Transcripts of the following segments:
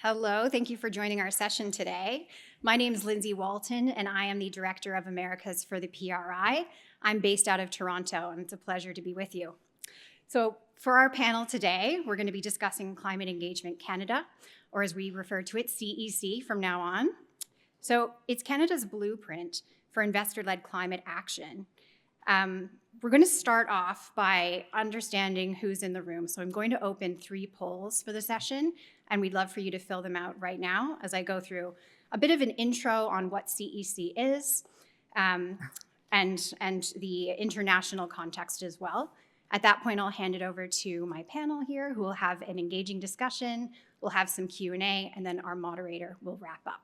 Hello, thank you for joining our session today. My name is Lindsay Walton, and I am the Director of Americas for the PRI. I'm based out of Toronto, and it's a pleasure to be with you. So for our panel today, we're going to be discussing Climate Engagement Canada, or as we refer to it, CEC from now on. So it's Canada's blueprint for investor-led climate action. We're going to start off by understanding who's in the room. So I'm going to open 3 polls for the session, and we'd love for you to fill them out right now as I go through a bit of an intro on what CEC is and the international context as well. At that point, I'll hand it over to my panel here, who will have an engaging discussion. We'll have some Q&A, and then our moderator will wrap up.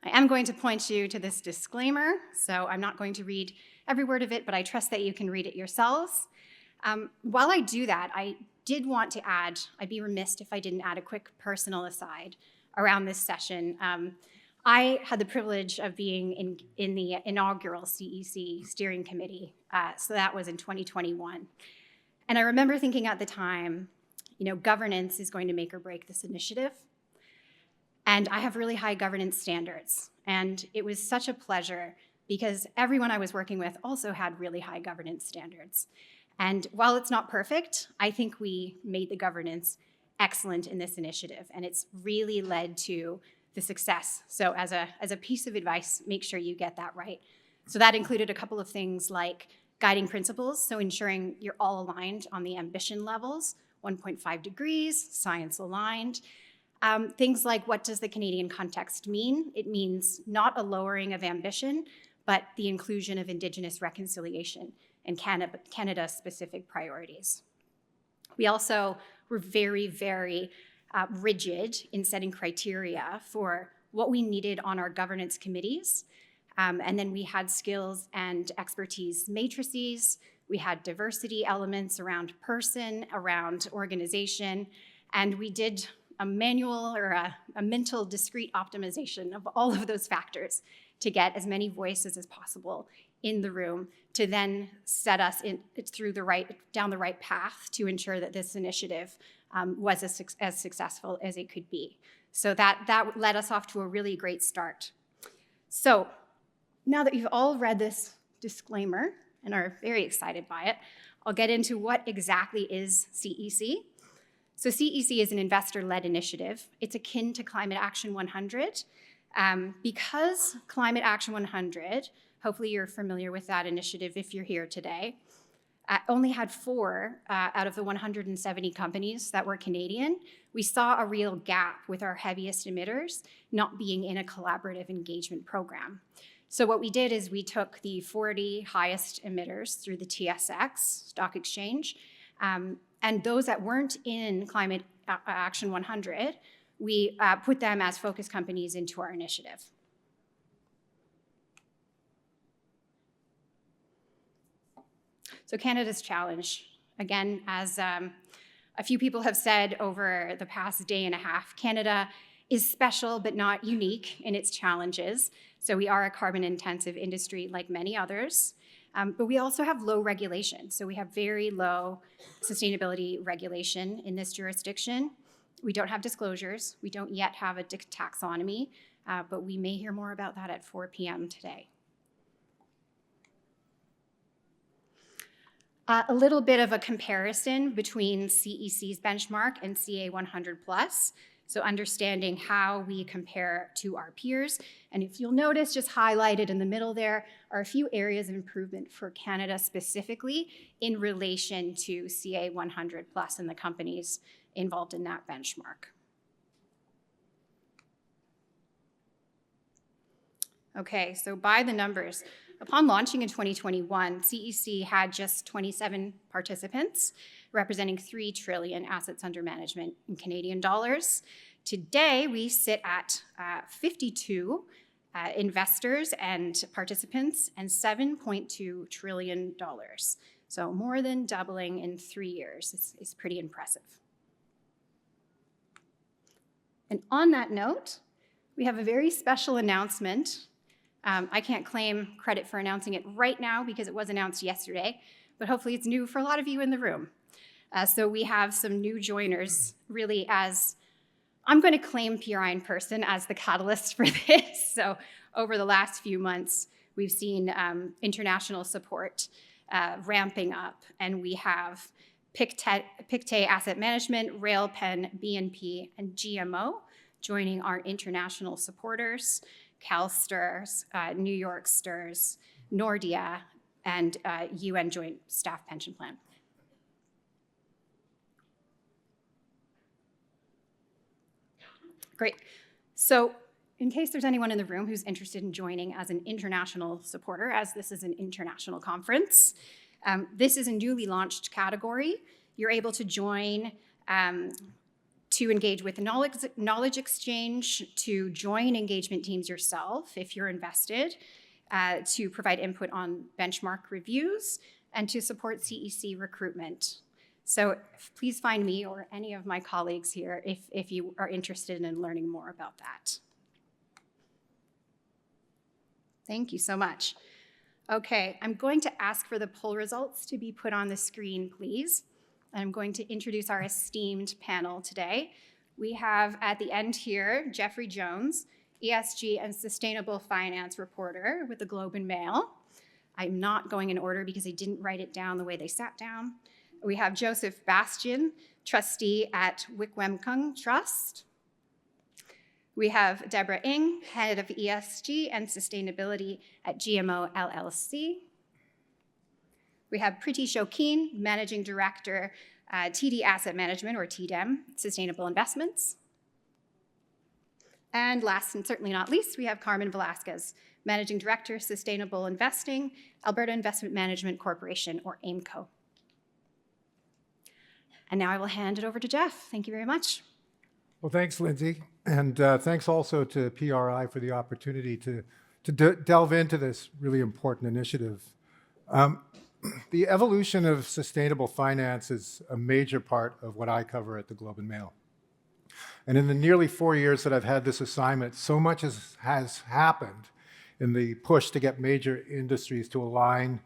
I am going to point you to this disclaimer, so I'm not going to read every word of it, but I trust that you can read it yourselves. While I do that, I did want to add, I'd be remiss if I didn't add a quick personal aside around this session. I had the privilege of being in the inaugural CEC steering committee, so that was in 2021. And I remember thinking at the time, governance is going to make or break this initiative. And I have really high governance standards. And it was such a pleasure because everyone I was working with also had really high governance standards. And while it's not perfect, I think we made the governance excellent in this initiative. And it's really led to the success. So as a piece of advice, make sure you get that right. So that included a couple of things like guiding principles, so ensuring you're all aligned on the ambition levels, 1.5 degrees, science aligned. Things like, what does the Canadian context mean? It means not a lowering of ambition, but the inclusion of Indigenous reconciliation and Canada-specific priorities. We also were very, very rigid in setting criteria for what we needed on our governance committees. And then we had skills and expertise matrices. We had diversity elements around person, around organization, and we did a manual or a mental discrete optimization of all of those factors to get as many voices as possible in the room to then set us down the right path to ensure that this initiative was as successful as it could be. So that led us off to a really great start. So now that you've all read this disclaimer and are very excited by it, I'll get into what exactly is CEC. So CEC is an investor-led initiative. It's akin to Climate Action 100. Because Climate Action 100, hopefully you're familiar with that initiative if you're here today, only had 4 out of the 170 companies that were Canadian. We saw a real gap with our heaviest emitters not being in a collaborative engagement program. So what we did is we took the 40 highest emitters through the TSX stock exchange, and those that weren't in Climate Action 100, we put them as focus companies into our initiative. So Canada's challenge, again, as a few people have said over the past day and a half, Canada is special but not unique in its challenges. So we are a carbon-intensive industry like many others. But we also have low regulation. So we have very low sustainability regulation in this jurisdiction. We don't have disclosures. We don't yet have a taxonomy, but we may hear more about that at 4 p.m. today. A little bit of a comparison between CEC's benchmark and CA 100+. So understanding how we compare to our peers. And if you'll notice, just highlighted in the middle there are a few areas of improvement for Canada specifically in relation to CA 100+ and the companies involved in that benchmark. Okay, so by the numbers, upon launching in 2021, CEC had just 27 participants, representing 3 trillion assets under management in Canadian dollars. Today, we sit at 52 investors and participants and $7.2 trillion. So more than doubling in 3 years is pretty impressive. And on that note, we have a very special announcement. I can't claim credit for announcing it right now because it was announced yesterday, but hopefully it's new for a lot of you in the room. So we have some new joiners, really, as I'm going to claim PRI in person as the catalyst for this. So over the last few months, we've seen international support ramping up, and we have Pictet Asset Management, Railpen, BNP, and GMO joining our international supporters, CalSTRS, New York STRS, Nordea, and UN Joint Staff Pension Plan. Great. So in case there's anyone in the room who's interested in joining as an international supporter, as this is an international conference, this is a newly launched category. You're able to join to engage with knowledge exchange, to join engagement teams yourself if you're invested, to provide input on benchmark reviews, and to support CEC recruitment. So please find me or any of my colleagues here if you are interested in learning more about that. Thank you so much. Okay, I'm going to ask for the poll results to be put on the screen, please. I'm going to introduce our esteemed panel today. We have at the end here, Jeffrey Jones, ESG and Sustainable Finance reporter with the Globe and Mail. I'm not going in order because I didn't write it down the way they sat down. We have Joseph Bastien, trustee at Wiikwemkoong Trust. We have Deborah Ng, head of ESG and sustainability at GMO LLC. We have Priti Shokeen, managing director, TD Asset Management, or TDAM, Sustainable Investments. And last and certainly not least, we have Carmen Velasquez, managing director, Sustainable Investing, Alberta Investment Management Corporation, or AIMCo. And now I will hand it over to Jeff. Thank you very much. Well, thanks, Lindsay. And thanks also to PRI for the opportunity to delve into this really important initiative. The evolution of sustainable finance is a major part of what I cover at the Globe and Mail. And in the nearly 4 years that I've had this assignment, so much has happened in the push to get major industries to align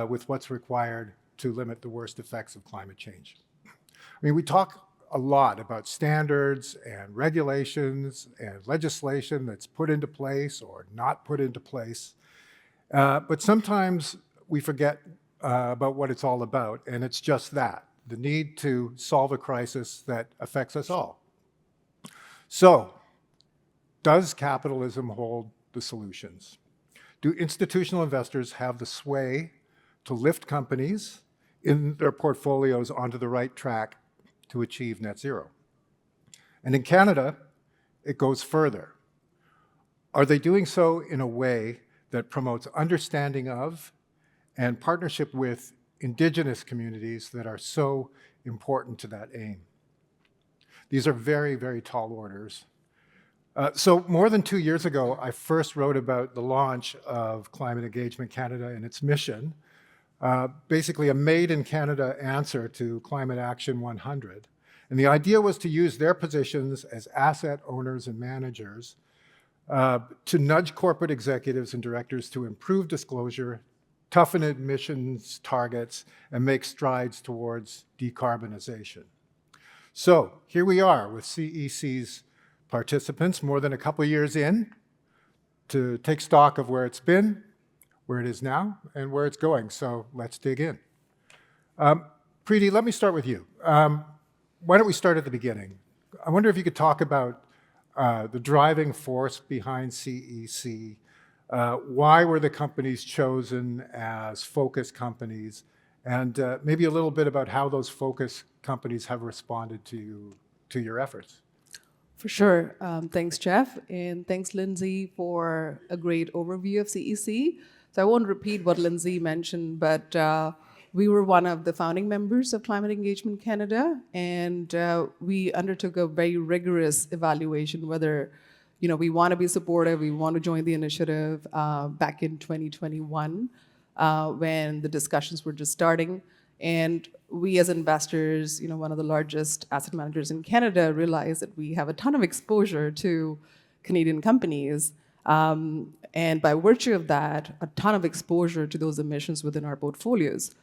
with what's required to limit the worst effects of climate change. I mean, we talk a lot about standards and regulations and legislation that's put into place or not put into place. But sometimes we forget about what it's all about, and it's just that, the need to solve a crisis that affects us all. So, does capitalism hold the solutions? Do institutional investors have the sway to lift companies in their portfolios onto the right track to achieve net zero? And in Canada, it goes further. Are they doing so in a way that promotes understanding of and partnership with Indigenous communities that are so important to that aim? These are very, very tall orders. So more than 2 years ago, I first wrote about the launch of Climate Engagement Canada and its mission, basically a made-in-Canada answer to Climate Action 100. And the idea was to use their positions as asset owners and managers to nudge corporate executives and directors to improve disclosure, toughen emissions targets, and make strides towards decarbonization. So here we are with CEC's participants more than a couple years in to take stock of where it's been, where it is now, and where it's going. So let's dig in. Priti, let me start with you. Why don't we start at the beginning? I wonder if you could talk about the driving force behind CEC. Why were the companies chosen as focus companies? And maybe a little bit about how those focus companies have responded to your efforts. For sure. Thanks, Jeff. And thanks, Lindsay, for a great overview of CEC. So I won't repeat what Lindsay mentioned, but we were one of the founding members of Climate Engagement Canada, and we undertook a very rigorous evaluation whether we want to be supportive, we want to join the initiative back in 2021 when the discussions were just starting. And we as investors, one of the largest asset managers in Canada, realized that we have a ton of exposure to Canadian companies. And by virtue of that, a ton of exposure to those emissions within our portfolios.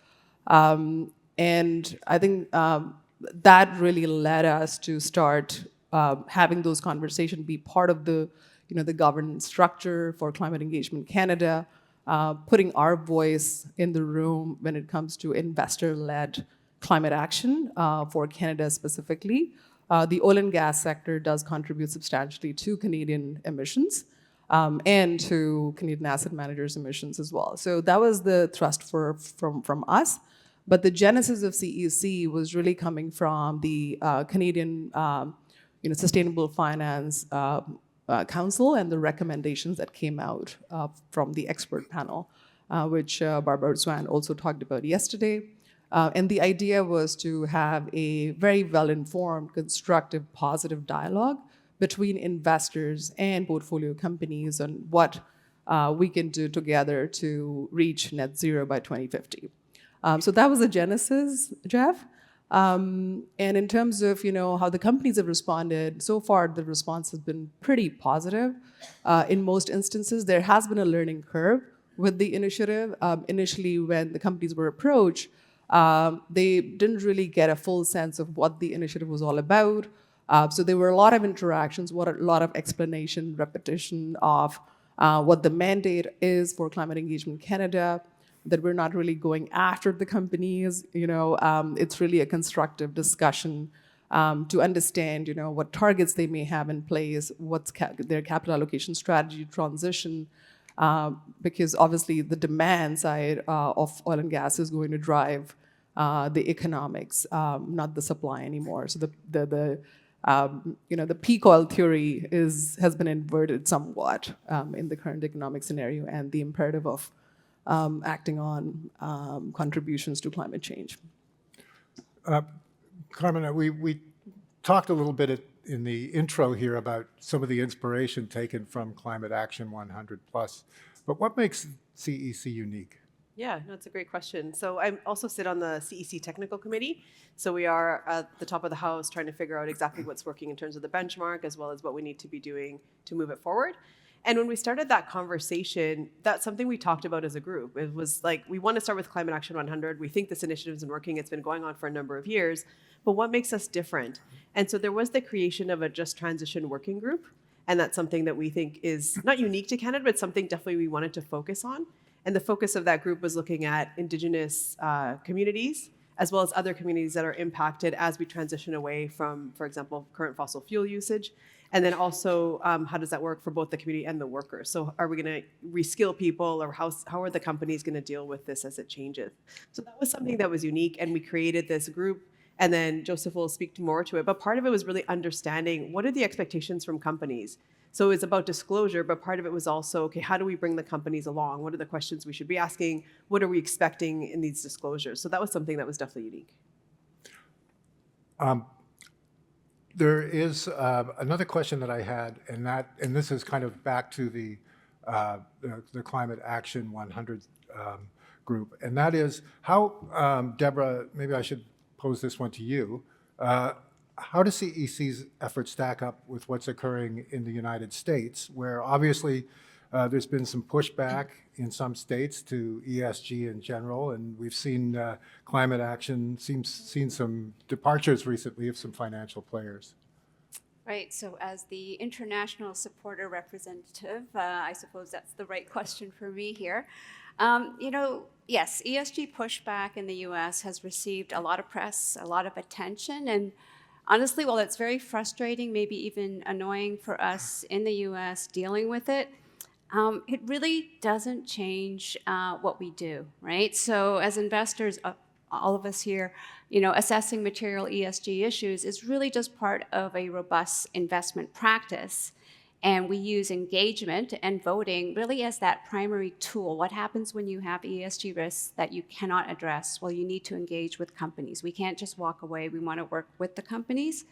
And I think that really led us to start having those conversations, be part of the, the governance structure for Climate Engagement Canada, putting our voice in the room when it comes to investor-led climate action for Canada specifically. The oil and gas sector does contribute substantially to Canadian emissions and to Canadian asset managers' emissions as well. So that was the thrust from us. But the genesis of CEC was really coming from the Canadian Sustainable Finance Council and the recommendations that came out from the expert panel, which Barbara Swan also talked about yesterday. And the idea was to have a very well-informed, constructive, positive dialogue between investors and portfolio companies on what we can do together to reach net zero by 2050. So that was the genesis, Jeff. And in terms of how the companies have responded, so far the response has been pretty positive. In most instances, there has been a learning curve with the initiative. Initially, when the companies were approached, they didn't really get a full sense of what the initiative was all about. So there were a lot of interactions, a lot of explanation, repetition of what the mandate is for Climate Engagement Canada, that we're not really going after the companies. It's really a constructive discussion to understand, what targets they may have in place, what's their capital allocation strategy transition, because obviously the demand side of oil and gas is going to drive the economics, not the supply anymore. So the peak oil theory has been inverted somewhat in the current economic scenario, and the imperative of acting on contributions to climate change. Carmen, we talked a little bit in the intro here about some of the inspiration taken from Climate Action 100+, but what makes CEC unique? Yeah, no, it's a great question. So I also sit on the CEC technical committee. So we are at the top of the house trying to figure out exactly what's working in terms of the benchmark, as well as what we need to be doing to move it forward. And when we started that conversation, that's something we talked about as a group. It was like, we want to start with Climate Action 100. We think this initiative has been working. It's been going on for a number of years. But what makes us different? And so there was the creation of a Just Transition working group. And that's something that we think is not unique to Canada, but something definitely we wanted to focus on. And the focus of that group was looking at Indigenous communities, as well as other communities that are impacted as we transition away from, for example, current fossil fuel usage. And then also, how does that work for both the community and the workers? So are we going to reskill people, or how are the companies going to deal with this as it changes? So that was something that was unique, and we created this group. And then Joseph will speak more to it. But part of it was really understanding what are the expectations from companies. So it's about disclosure, but part of it was also, okay, how do we bring the companies along? What are the questions we should be asking? What are we expecting in these disclosures? So that was something that was definitely unique. There is another question that I had, and this is kind of back to the Climate Action 100 group, and that is how, Deborah, maybe I should pose this one to you. How does CEC's efforts stack up with what's occurring in the United States, where obviously there's been some pushback in some states to ESG in general, and we've seen climate action seen some departures recently of some financial players. Right, so as the international supporter representative, I suppose that's the right question for me here. Yes, ESG pushback in the US has received a lot of press, a lot of attention, and honestly, while it's very frustrating, maybe even annoying for us in the US dealing with it, it really doesn't change what we do, right? So as investors, all of us here, assessing material ESG issues is really just part of a robust investment practice. And we use engagement and voting really as that primary tool. What happens when you have ESG risks that you cannot address? Well, you need to engage with companies. We can't just walk away. We want to work with the companies.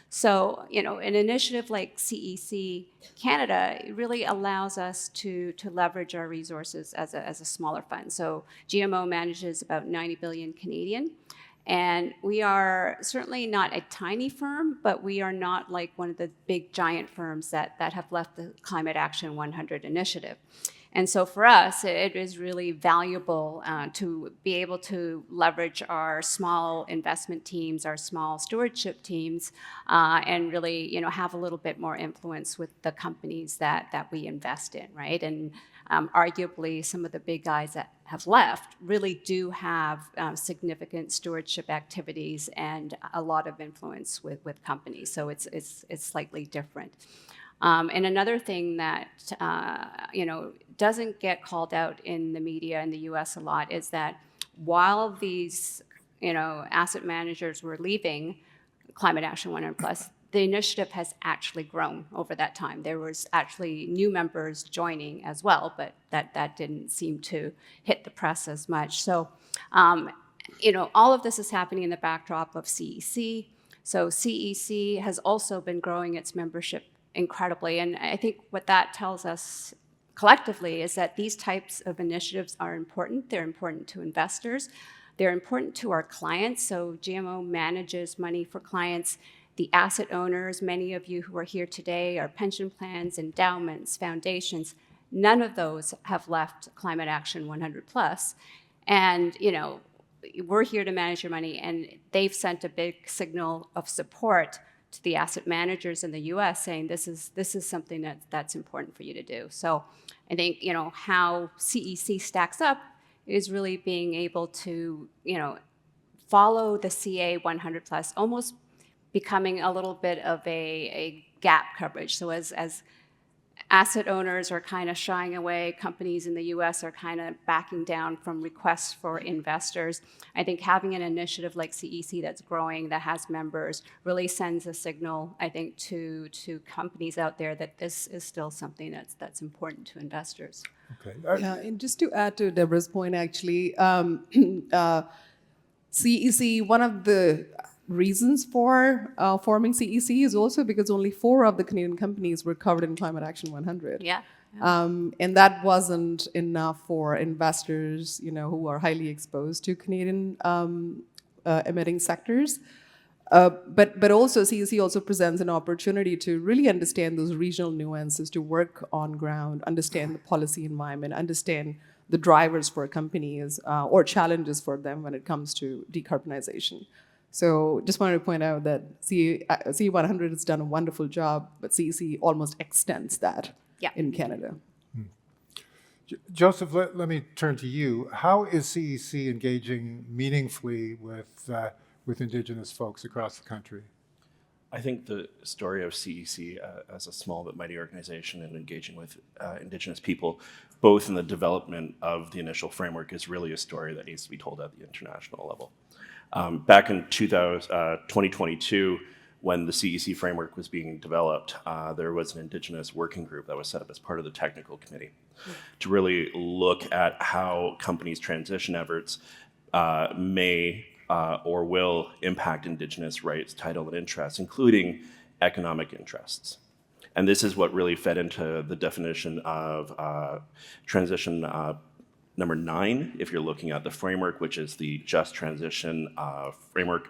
So, an initiative like CEC Canada really allows us to leverage our resources as a smaller fund. So GMO manages about 90 billion Canadian. And we are certainly not a tiny firm, but we are not like one of the big giant firms that have left the Climate Action 100 initiative. And so for us, it is really valuable to be able to leverage our small investment teams, our small stewardship teams, and really, have a little bit more influence with the companies that we invest in, right? And arguably, some of the big guys that have left really do have significant stewardship activities and a lot of influence with companies. So it's slightly different. And another thing that doesn't get called out in the media in the U.S. a lot is that while these asset managers were leaving Climate Action 100+, the initiative has actually grown over that time. There was actually new members joining as well, but that didn't seem to hit the press as much. So, all of this is happening in the backdrop of CEC. So CEC has also been growing its membership incredibly, and I think what that tells us collectively is that these types of initiatives are important. They're important to investors. They're important to our clients. So GMO manages money for clients. The asset owners, many of you who are here today, are pension plans, endowments, foundations. None of those have left Climate Action 100+. And, we're here to manage your money, and they've sent a big signal of support to the asset managers in the U.S. saying this is something that's important for you to do. So I think how CEC stacks up is really being able to follow the CA 100+, almost becoming a little bit of a gap coverage. So as asset owners are kind of shying away, companies in the US are kind of backing down from requests for investors, I think having an initiative like CEC that's growing, that has members, really sends a signal, I think, to companies out there that this is still something that's important to investors. Okay. Yeah, and just to add to Deborah's point, actually, CEC, one of the reasons for forming CEC is also because only 4 of the Canadian companies were covered in Climate Action 100. Yeah. And that wasn't enough for investors, who are highly exposed to Canadian emitting sectors. But also CEC also presents an opportunity to really understand those regional nuances, to work on ground, understand the policy environment, understand the drivers for companies or challenges for them when it comes to decarbonization. So just wanted to point out that CE100 has done a wonderful job, but CEC almost extends that in Canada. Joseph, let me turn to you. How is CEC engaging meaningfully with Indigenous folks across the country? I think the story of CEC as a small but mighty organization and engaging with Indigenous people, both in the development of the initial framework, is really a story that needs to be told at the international level. Back in 2022, when the CEC framework was being developed, there was an Indigenous working group that was set up as part of the technical committee to really look at how companies' transition efforts may or will impact Indigenous rights, title, and interests, including economic interests. And this is what really fed into the definition of transition number 9, if you're looking at the framework, which is the Just Transition framework.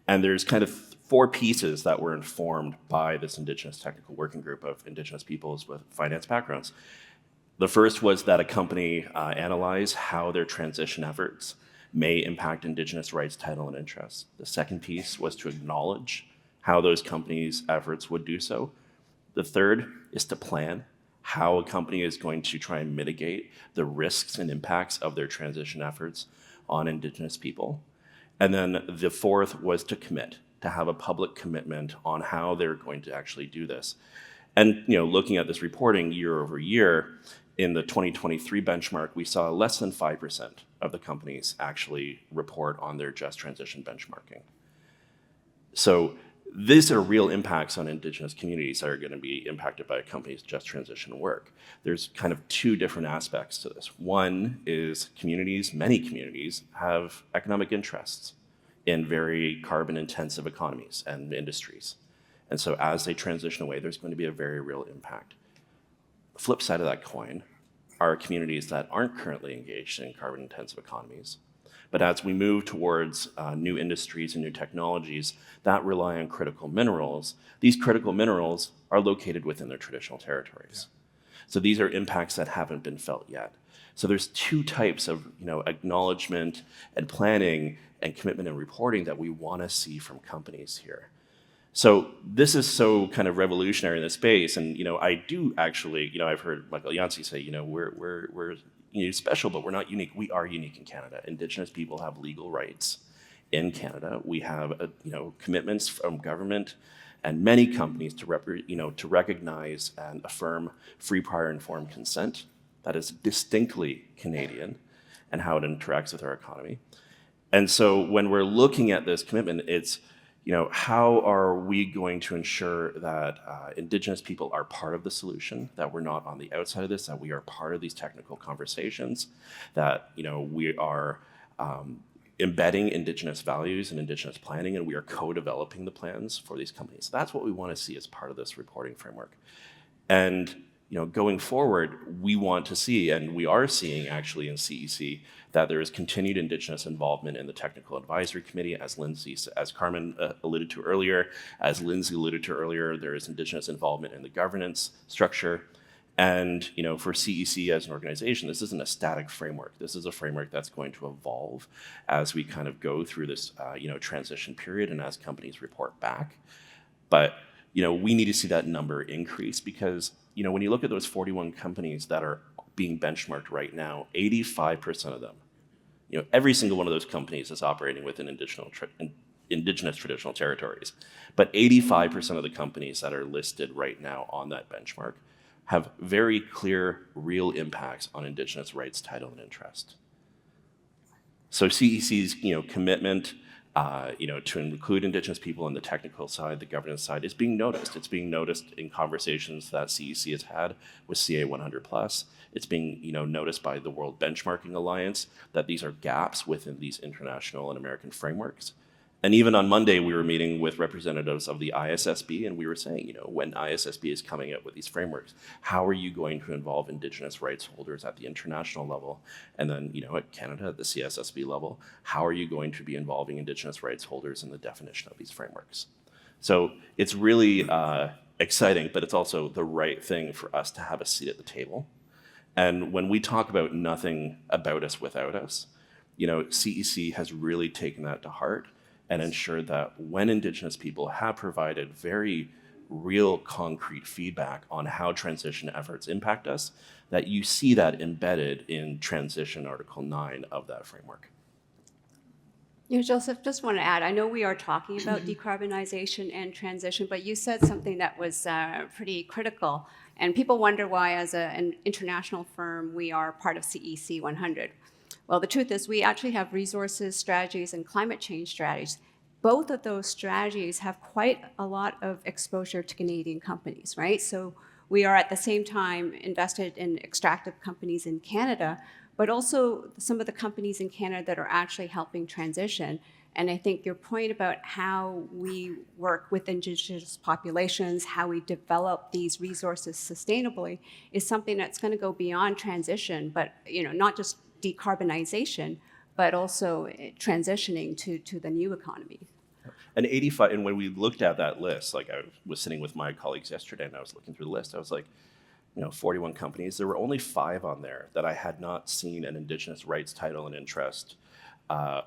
And there's kind of 4 pieces that were informed by this Indigenous technical working group of Indigenous peoples with finance backgrounds. The first was that a company analyze how their transition efforts may impact Indigenous rights, title, and interests. The second piece was to acknowledge how those companies' efforts would do so. The third is to plan how a company is going to try and mitigate the risks and impacts of their transition efforts on Indigenous people. And then the fourth was to commit, to have a public commitment on how they're going to actually do this. And looking at this reporting year over year, in the 2023 benchmark, we saw less than 5% of the companies actually report on their just transition benchmarking. So these are real impacts on Indigenous communities that are going to be impacted by a company's just transition work. There's kind of 2 different aspects to this. One is many communities have economic interests in very carbon-intensive economies and industries. And so as they transition away, there's going to be a very real impact. The flip side of that coin are communities that aren't currently engaged in carbon-intensive economies. But as we move towards new industries and new technologies that rely on critical minerals, these critical minerals are located within their traditional territories. So these are impacts that haven't been felt yet. So there's two types of acknowledgement and planning and commitment and reporting that we want to see from companies here. So this is so kind of revolutionary in this space, and I do actually, I've heard Michael Yancey say, we're special, but we're not unique. We are unique in Canada. Indigenous people have legal rights in Canada. We have commitments from government and many companies to recognize and affirm free, prior, informed consent. That is distinctly Canadian, and how it interacts with our economy. And so when we're looking at this commitment, it's how are we going to ensure that Indigenous people are part of the solution, that we're not on the outside of this, that we are part of these technical conversations, that we are embedding Indigenous values and Indigenous planning, and we are co-developing the plans for these companies. That's what we want to see as part of this reporting framework. And going forward, we want to see, and we are seeing actually in CEC, that there is continued Indigenous involvement in the Technical Advisory Committee, as Carmen alluded to earlier, as Lindsay alluded to earlier, there is Indigenous involvement in the governance structure. And for CEC as an organization, this isn't a static framework. This is a framework that's going to evolve as we kind of go through this transition period and as companies report back. But we need to see that number increase, because when you look at those 41 companies that are being benchmarked right now, 85% of them, every single one of those companies is operating within Indigenous traditional territories. But 85% of the companies that are listed right now on that benchmark have very clear, real impacts on Indigenous rights, title, and interest. So CEC's commitment to include Indigenous people in the technical side, the governance side, is being noticed. It's being noticed in conversations that CEC has had with CA 100+. It's being noticed by the World Benchmarking Alliance that these are gaps within these international and American frameworks. And even on Monday, we were meeting with representatives of the ISSB, and we were saying, when ISSB is coming out with these frameworks, how are you going to involve Indigenous rights holders at the international level? And then, at Canada, at the CSSB level, how are you going to be involving Indigenous rights holders in the definition of these frameworks? So it's really exciting, but it's also the right thing for us to have a seat at the table. And when we talk about nothing about us without us, CEC has really taken that to heart and ensured that when Indigenous people have provided very real, concrete feedback on how transition efforts impact us, that you see that embedded in Transition Article 9 of that framework. Joseph, just want to add, I know we are talking about decarbonization and transition, but you said something that was pretty critical, and people wonder why, as an international firm, we are part of CEC 100. Well, the truth is we actually have resources, strategies, and climate change strategies. Both of those strategies have quite a lot of exposure to Canadian companies, right? So we are at the same time invested in extractive companies in Canada, but also some of the companies in Canada that are actually helping transition. And I think your point about how we work with Indigenous populations, how we develop these resources sustainably, is something that's going to go beyond transition, but not just decarbonization, but also transitioning to the new economy. And 85, and when we looked at that list, like I was sitting with my colleagues yesterday and I was looking through the list, I was like, 41 companies, there were only 5 on there that I had not seen an Indigenous rights, title, and interest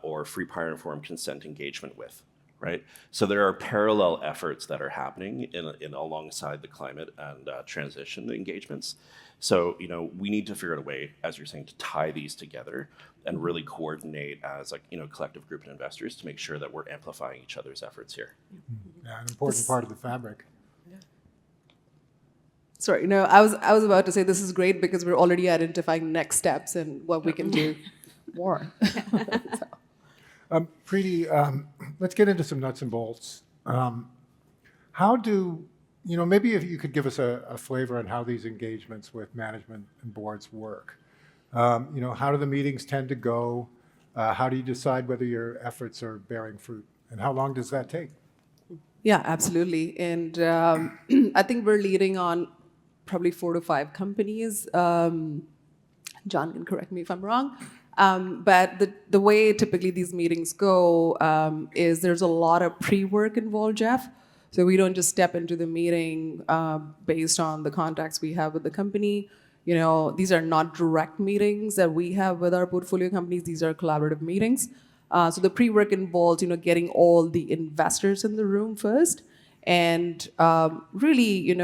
or free, prior, informed consent engagement with, right? So there are parallel efforts that are happening in alongside the climate and transition engagements. So, we need to figure out a way, as you're saying, to tie these together and really coordinate as a collective group of investors to make sure that we're amplifying each other's efforts here. Yeah, an important part of the fabric. Sorry, I was about to say this is great because we're already identifying next steps and what we can do more. Priti, let's get into some nuts and bolts. How do, maybe if you could give us a flavor on how these engagements with management and boards work. How do the meetings tend to go? How do you decide whether your efforts are bearing fruit? And how long does that take? Yeah, absolutely. And I think we're leading on probably 4 to 5 companies. John can correct me if I'm wrong. But the way typically these meetings go is there's a lot of pre-work involved, Jeff. So we don't just step into the meeting based on the contacts we have with the company. These are not direct meetings that we have with our portfolio companies. These are collaborative meetings. So the pre-work involves, getting all the investors in the room first, and really,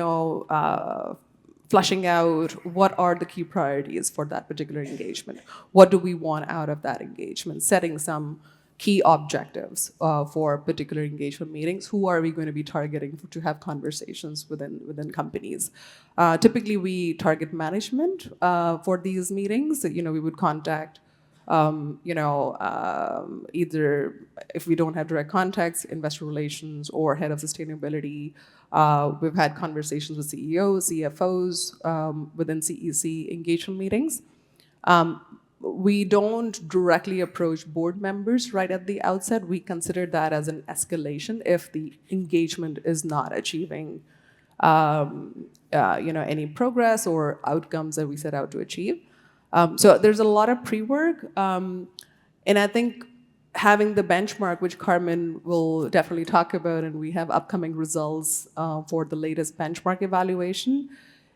fleshing out what are the key priorities for that particular engagement. What do we want out of that engagement? Setting some key objectives for particular engagement meetings. Who are we going to be targeting to have conversations within companies? Typically, we target management for these meetings. We would contact either, if we don't have direct contacts, investor relations or head of sustainability. We've had conversations with CEOs, CFOs within CEC engagement meetings. We don't directly approach board members right at the outset. We consider that as an escalation if the engagement is not achieving any progress or outcomes that we set out to achieve. So there's a lot of pre-work, and I think having the benchmark, which Carmen will definitely talk about, and we have upcoming results for the latest benchmark evaluation,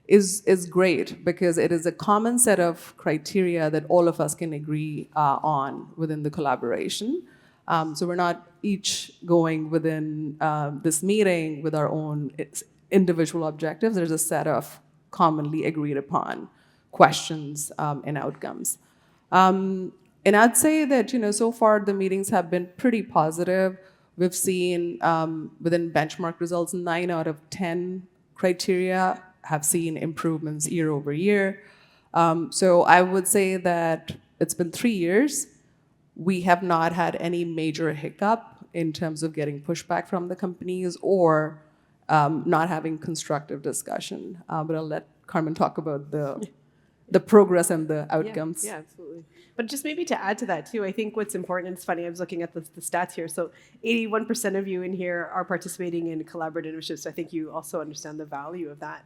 is great because it is a common set of criteria that all of us can agree on within the collaboration. So we're not each going within this meeting with our own individual objectives. There's a set of commonly agreed upon questions and outcomes. And I'd say that, so far the meetings have been pretty positive. We've seen within benchmark results, 9 out of 10 criteria have seen improvements year over year. So I would say that it's been 3 years. We have not had any major hiccup in terms of getting pushback from the companies or not having constructive discussion. But I'll let Carmen talk about the progress and the outcomes. Yeah, absolutely. But just maybe to add to that too, I think what's important, and it's funny, I was looking at the stats here. So 81% of you in here are participating in collaborative initiatives. So I think you also understand the value of that.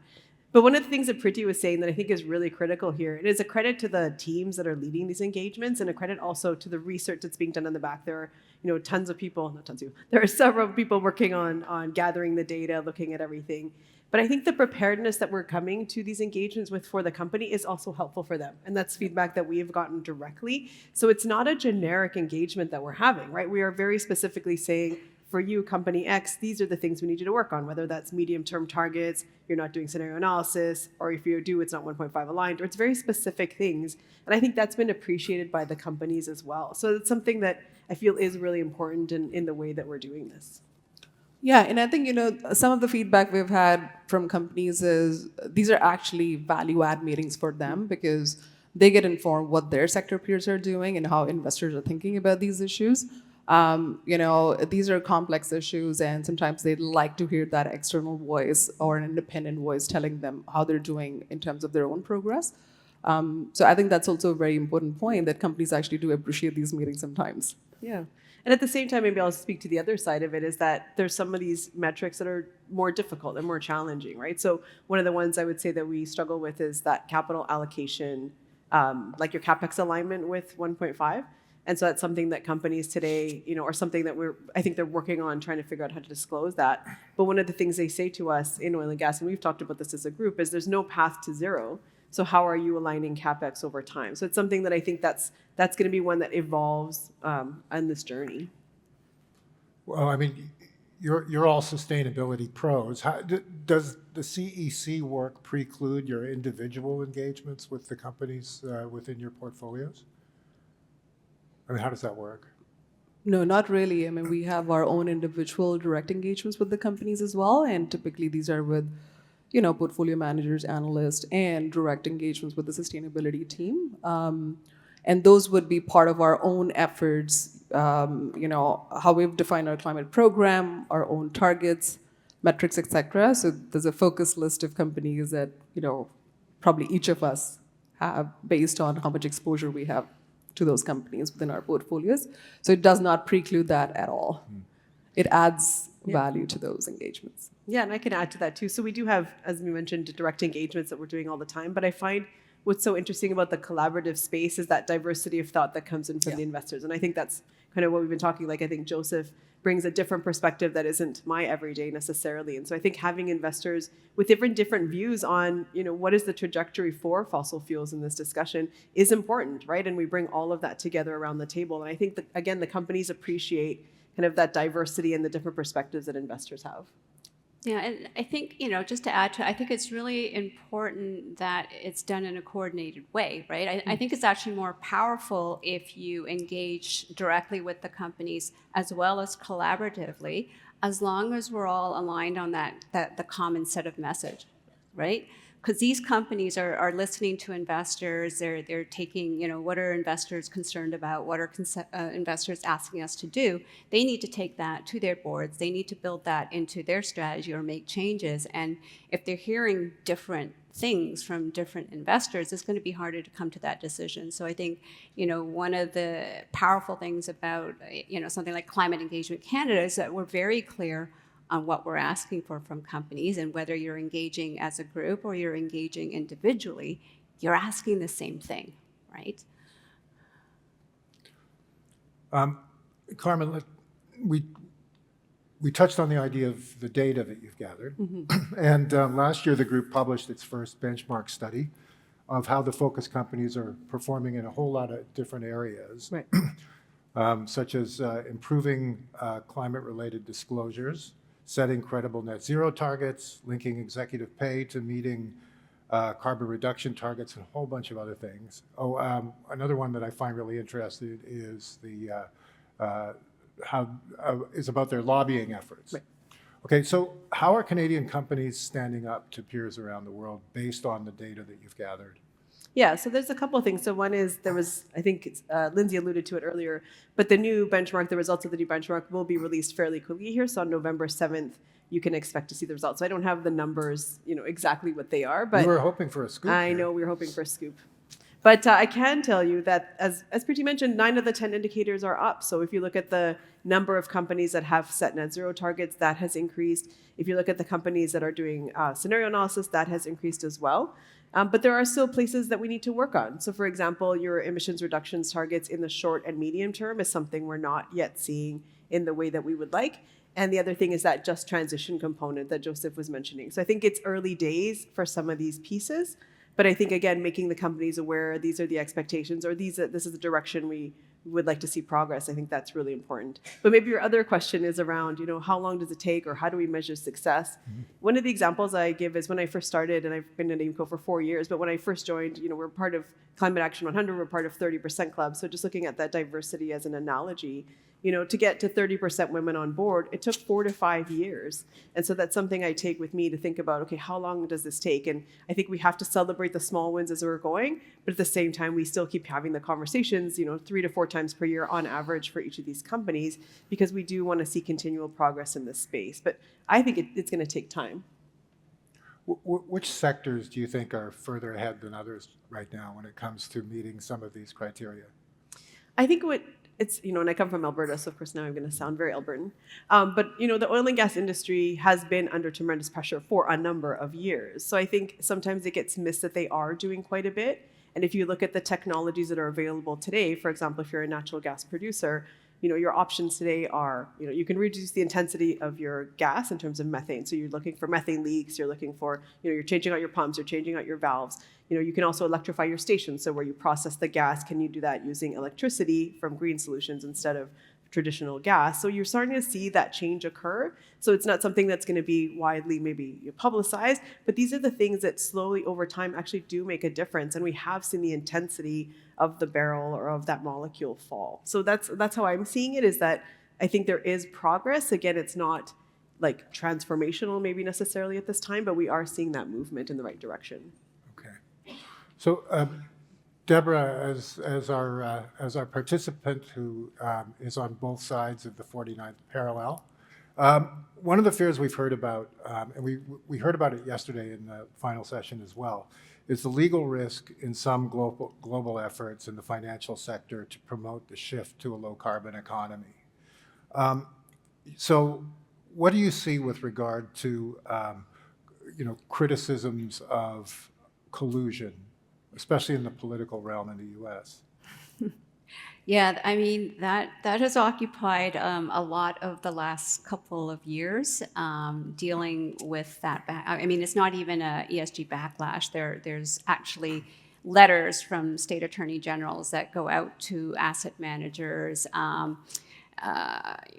But one of the things that Priti was saying that I think is really critical here, it is a credit to the teams that are leading these engagements and a credit also to the research that's being done in the back. There are, tons of people, not tons of you, there are several people working on gathering the data, looking at everything. But I think the preparedness that we're coming to these engagements with for the company is also helpful for them. And that's feedback that we have gotten directly. So it's not a generic engagement that we're having, right? We are very specifically saying, for you, company X, these are the things we need you to work on, whether that's medium-term targets, you're not doing scenario analysis, or if you do, it's not 1.5 aligned, or it's very specific things. And I think that's been appreciated by the companies as well. So it's something that I feel is really important in the way that we're doing this. Yeah, and I think, some of the feedback we've had from companies is these are actually value-add meetings for them because they get informed what their sector peers are doing and how investors are thinking about these issues. These are complex issues, and sometimes they'd like to hear that external voice or an independent voice telling them how they're doing in terms of their own progress. So I think that's also a very important point that companies actually do appreciate these meetings sometimes. Yeah. And at the same time, maybe I'll speak to the other side of it, is that there's some of these metrics that are more difficult and more challenging, right? So one of the ones I would say that we struggle with is that capital allocation, like your CapEx alignment with 1.5. And so that's something that companies today, or something that I think they're working on trying to figure out how to disclose that. But one of the things they say to us in oil and gas, and we've talked about this as a group, is there's no path to zero. So how are you aligning CapEx over time? So it's something that I think that's going to be one that evolves on this journey. Well, I mean, you're all sustainability pros. Does the CEC work preclude your individual engagements with the companies within your portfolios? I mean, how does that work? No, not really. I mean, we have our own individual direct engagements with the companies as well, and typically these are with portfolio managers, analysts, and direct engagements with the sustainability team. And those would be part of our own efforts, how we've defined our climate program, our own targets, metrics, etc. So there's a focus list of companies that, probably each of us have based on how much exposure we have to those companies within our portfolios. So it does not preclude that at all. It adds value to those engagements. Yeah, and I can add to that too. So we do have, as we mentioned, direct engagements that we're doing all the time. But I find what's so interesting about the collaborative space is that diversity of thought that comes in from the investors. And I think that's kind of what we've been talking. Like, I think Joseph brings a different perspective that isn't my everyday necessarily. And so I think having investors with different views on, what is the trajectory for fossil fuels in this discussion is important, right? And we bring all of that together around the table. And I think that, again, the companies appreciate kind of that diversity and the different perspectives that investors have. Yeah, and I think, just to add to it, I think it's really important that it's done in a coordinated way, right? I think it's actually more powerful if you engage directly with the companies as well as collaboratively, as long as we're all aligned on the common set of message, right? Because these companies are listening to investors, they're taking, what are investors concerned about, what are investors asking us to do. They need to take that to their boards, they need to build that into their strategy or make changes. And if they're hearing different things from different investors, it's going to be harder to come to that decision. So I think, one of the powerful things about, something like Climate Engagement Canada is that we're very clear on what we're asking for from companies, and whether you're engaging as a group or you're engaging individually, you're asking the same thing, right? Carmen, we touched on the idea of the data that you've gathered. And last year, the group published its first benchmark study of how the focus companies are performing in a whole lot of different areas, Right. such as improving climate-related disclosures, setting credible net zero targets, linking executive pay to meeting carbon reduction targets, and a whole bunch of other things. Another one that I find really interesting is is about their lobbying efforts. Right. Okay, so how are Canadian companies standing up to peers around the world based on the data that you've gathered? Yeah, so there's a couple of things. So one is I think Lindsay alluded to it earlier, but the new benchmark, the results of the new benchmark will be released fairly quickly here. So on November 7th, you can expect to see the results. So I don't have the numbers, exactly what they are, but We were hoping for a scoop. I here. know we were hoping for a scoop. But I can tell you that, as Priti mentioned, 9 of the 10 indicators are up. So if you look at the number of companies that have set net zero targets, that has increased. If you look at the companies that are doing scenario analysis, that has increased as well. But there are still places that we need to work on. So for example, your emissions reductions targets in the short and medium term is something we're not yet seeing in the way that we would like. And the other thing is that just transition component that Joseph was mentioning. So I think it's early days for some of these pieces. But I think, again, making the companies aware these are the expectations, or this is the direction we would like to see progress. I think that's really important. But maybe your other question is around, how long does it take, or how do we measure success? One of the examples I give is when I first started, and I've been at AIMCo for 4 years, but when I first joined, we're part of Climate Action 100, we're part of 30% Club. So just looking at that diversity as an analogy, to get to 30% women on board, it took 4 to 5 years. And so that's something I take with me to think about, okay, how long does this take? And I think we have to celebrate the small wins as we're going, but at the same time, we still keep having the conversations, 3 to 4 times per year on average for each of these companies, because we do want to see continual progress in this space. But I think it's going to take time. Which sectors do you think are further ahead than others right now when it comes to meeting some of these criteria? I think it's, and I come from Alberta, so of course now I'm going to sound very Albertan. But, the oil and gas industry has been under tremendous pressure for a number of years. So I think sometimes it gets missed that they are doing quite a bit. And if you look at the technologies that are available today, for example, if you're a natural gas producer, your options today are, you can reduce the intensity of your gas in terms of methane. So you're looking for methane leaks, you're looking for, you're changing out your pumps, you're changing out your valves. You can also electrify your station. So where you process the gas, can you do that using electricity from green solutions instead of traditional gas? So you're starting to see that change occur. So it's not something that's going to be widely maybe publicized, but these are the things that slowly over time actually do make a difference. And we have seen the intensity of the barrel or of that molecule fall. So that's how I'm seeing it, is that I think there is progress. Again, it's not like transformational maybe necessarily at this time, but we are seeing that movement in the right direction. Okay. So Deborah, as our participant who is on both sides of the 49th parallel, one of the fears we've heard about, and we heard about it yesterday in the final session as well, is the legal risk in some global efforts in the financial sector to promote the shift to a low-carbon economy. So what do you see with regard to criticisms of collusion, especially in the political realm in the U.S.? Yeah, I mean, that has occupied a lot of the last couple of years, dealing with that. I mean, it's not even a ESG backlash. There's actually letters from state attorney generals that go out to asset managers,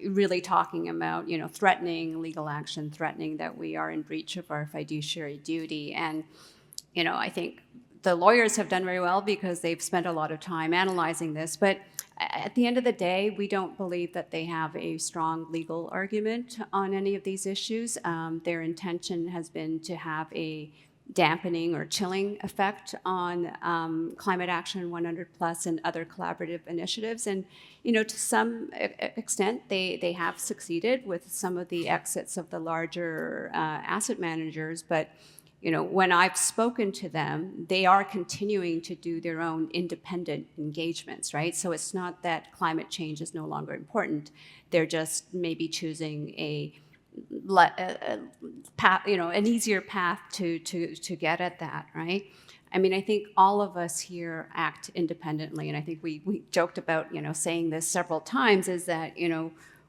really talking about, threatening legal action, threatening that we are in breach of our fiduciary duty. And, I think the lawyers have done very well because they've spent a lot of time analyzing this. But at the end of the day, we don't believe that they have a strong legal argument on any of these issues. Their intention has been to have a dampening or chilling effect on Climate Action 100 Plus and other collaborative initiatives. And, to some extent, they have succeeded with some of the exits of the larger asset managers. But, when I've spoken to them, they are continuing to do their own independent engagements, right? So it's not that climate change is no longer important. They're just maybe choosing path, an easier path to get at that, right? I mean, I think all of us here act independently, and I think we joked about, saying this several times, is that,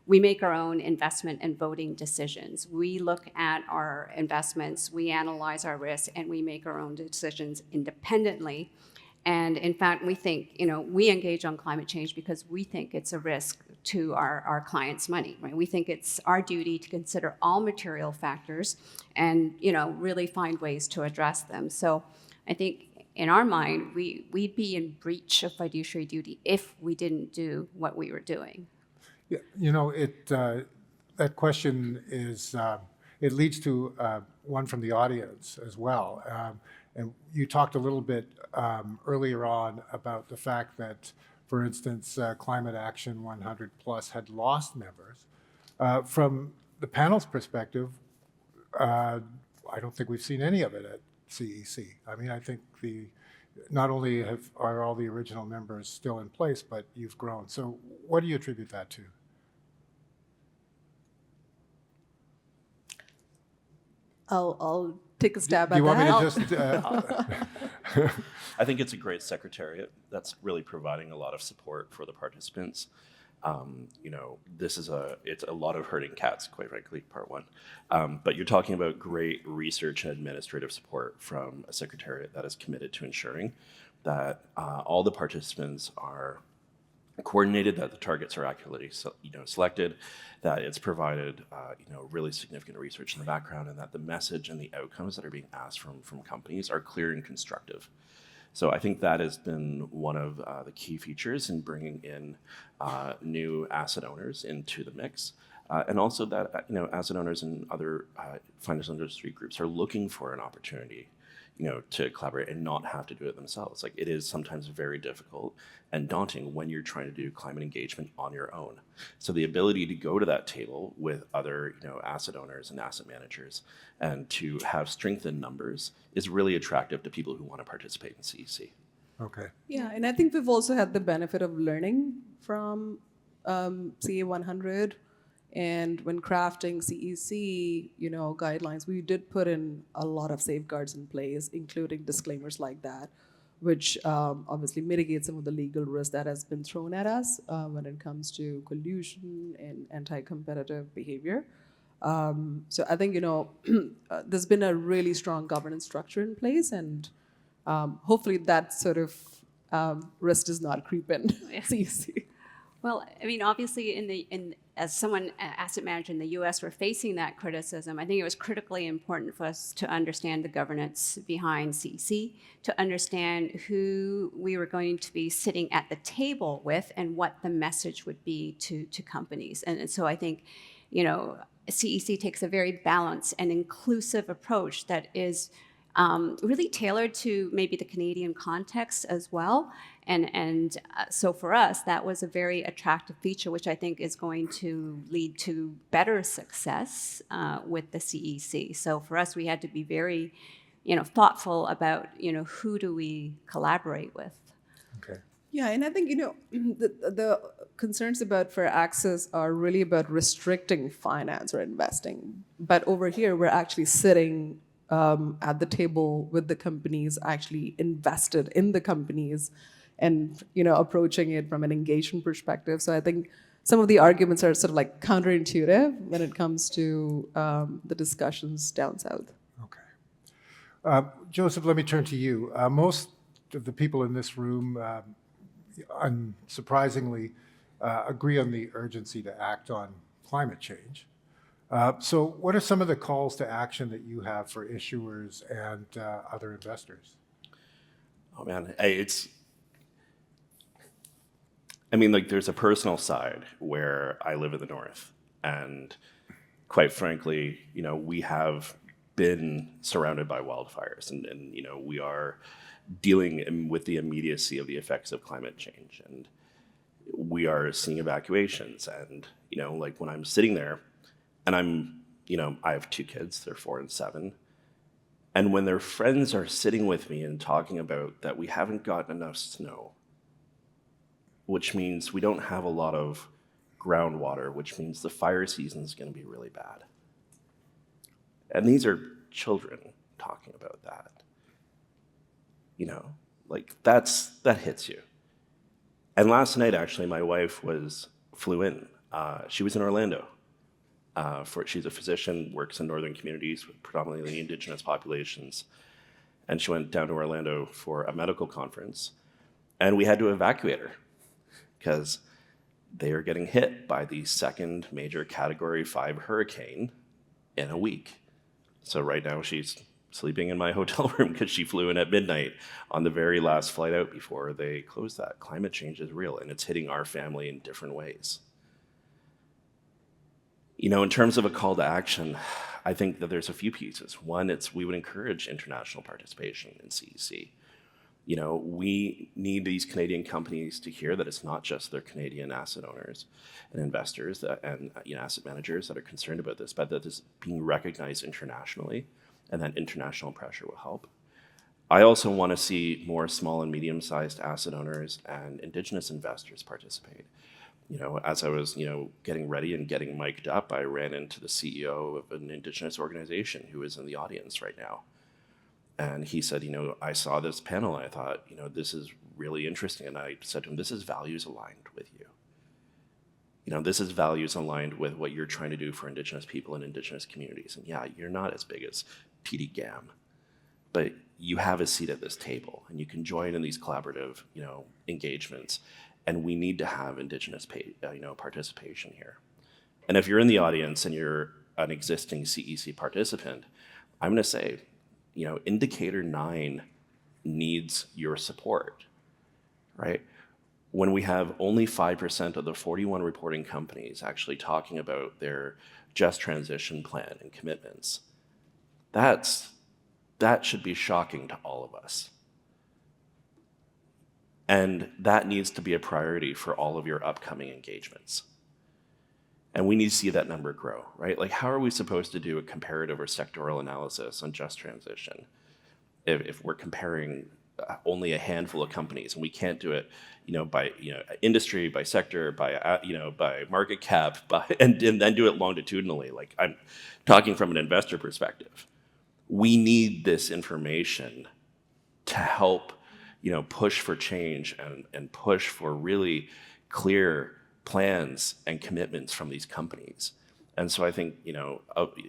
we make our own investment and voting decisions. We look at our investments, we analyze our risks, and we make our own decisions independently. And in fact, we think, we engage on climate change because we think it's a risk to our clients' money, right? We think it's our duty to consider all material factors and, really find ways to address them. So I think in our mind, we'd be in breach of fiduciary duty if we didn't do what we were doing. Yeah, that question is, it leads to one from the audience as well. And you talked a little bit earlier on about the fact that, for instance, Climate Action 100 Plus had lost members. From the panel's perspective, I don't think we've seen any of it at CEC. I mean, I think not only are all the original members still in place, but you've grown. So what do you attribute that to? I'll take a stab at Do you want that. me to just? I think it's a great secretariat that's really providing a lot of support for the participants. It's a lot of herding cats, quite frankly, part one. But you're talking about great research and administrative support from a secretariat that is committed to ensuring that all the participants are coordinated, that the targets are accurately selected, that it's provided really significant research in the background, and that the message and the outcomes that are being asked from companies are clear and constructive. So I think that has been one of the key features in bringing in new asset owners into the mix. And also that asset owners and other financial industry groups are looking for an opportunity to collaborate and not have to do it themselves. Like, it is sometimes very difficult and daunting when you're trying to do climate engagement on your own. So the ability to go to that table with other, asset owners and asset managers and to have strength in numbers is really attractive to people who want to participate in CEC. Okay. Yeah, and I think we've also had the benefit of learning from CA 100. And when crafting CEC, guidelines, we did put in a lot of safeguards in place, including disclaimers like that, which obviously mitigates some of the legal risk that has been thrown at us when it comes to collusion and anti-competitive behavior. So I think, there's been a really strong governance structure in place, and hopefully that sort of risk does not creep in CEC. Well, I mean, obviously, as someone, asset manager in the U.S., we're facing that criticism. I think it was critically important for us to understand the governance behind CEC, to understand who we were going to be sitting at the table with, and what the message would be to companies. And so I think, CEC takes a very balanced and inclusive approach that is really tailored to maybe the Canadian context as well. And so for us, that was a very attractive feature, which I think is going to lead to better success with the CEC. So for us, we had to be very, thoughtful about, who do we collaborate with. Okay. Yeah, and I think, the concerns about fair access are really about restricting finance or investing. But over here, we're actually sitting at the table with the companies, actually invested in the companies, and approaching it from an engagement perspective. So I think some of the arguments are sort of like counterintuitive when it comes to the discussions down south. Okay. Joseph, let me turn to you. Most of the people in this room, unsurprisingly, agree on the urgency to act on climate change. So what are some of the calls to action that you have for issuers and other investors? Oh man, there's a personal side where I live in the north, and quite frankly, we have been surrounded by wildfires, and we are dealing with the immediacy of the effects of climate change, and we are seeing evacuations, and when I'm sitting there, and I have 2 kids, they're 4 and 7, and when their friends are sitting with me and talking about that we haven't gotten enough snow, which means we don't have a lot of groundwater, which means the fire season is going to be really bad. And these are children talking about that. That hits you. And last night, actually, my wife flew in. She was in Orlando. She's a physician, works in northern communities with predominantly Indigenous populations. And she went down to Orlando for a medical conference. And we had to evacuate her because they are getting hit by the second major Category 5 hurricane in a week. So right now she's sleeping in my hotel room because she flew in at midnight on the very last flight out before they closed that. Climate change is real, and it's hitting our family in different ways. In terms of a call to action, I think that there's a few pieces. One, we would encourage international participation in CEC. We need these Canadian companies to hear that it's not just their Canadian asset owners and investors and asset managers that are concerned about this, but that this is being recognized internationally, and that international pressure will help. I also want to see more small and medium-sized asset owners and Indigenous investors participate. As I was, getting ready and getting mic'd up, I ran into the CEO of an Indigenous organization who is in the audience right now. And he said, I saw this panel and I thought, this is really interesting. And I said to him, this is values aligned with you. This is values aligned with what you're trying to do for Indigenous people and Indigenous communities. And yeah, you're not as big as TDAM, but you have a seat at this table and you can join in these collaborative, engagements. And we need to have Indigenous participation here. And if you're in the audience and you're an existing CEC participant, I'm going to say, Indicator 9 needs your support, right? When we have only 5% of the 41 reporting companies actually talking about their just transition plan and commitments, that should be shocking to all of us. And that needs to be a priority for all of your upcoming engagements. And we need to see that number grow, right? How are we supposed to do a comparative or sectoral analysis on just transition if we're comparing only a handful of companies, and we can't do it, by industry, by sector, by market cap, and then do it longitudinally? I'm talking from an investor perspective. We need this information to help, push for change and push for really clear plans and commitments from these companies. And so I think,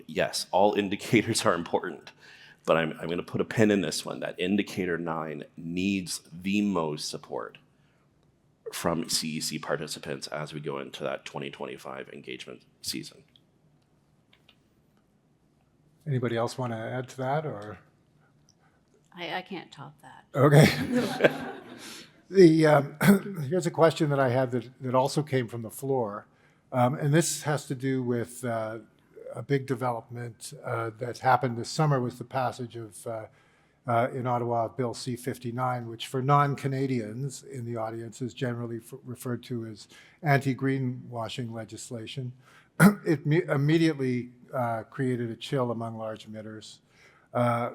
yes, all indicators are important, but I'm going to put a pin in this one, that Indicator 9 needs the most support from CEC participants as we go into that 2025 engagement season. Anybody else want to add to that, or? I can't top that. Okay. Here's a question that I have that also came from the floor, and this has to do with a big development that happened this summer, was the passage of in Ottawa Bill C-59, which for non-Canadians in the audience is generally referred to as anti-greenwashing legislation. It immediately created a chill among large emitters,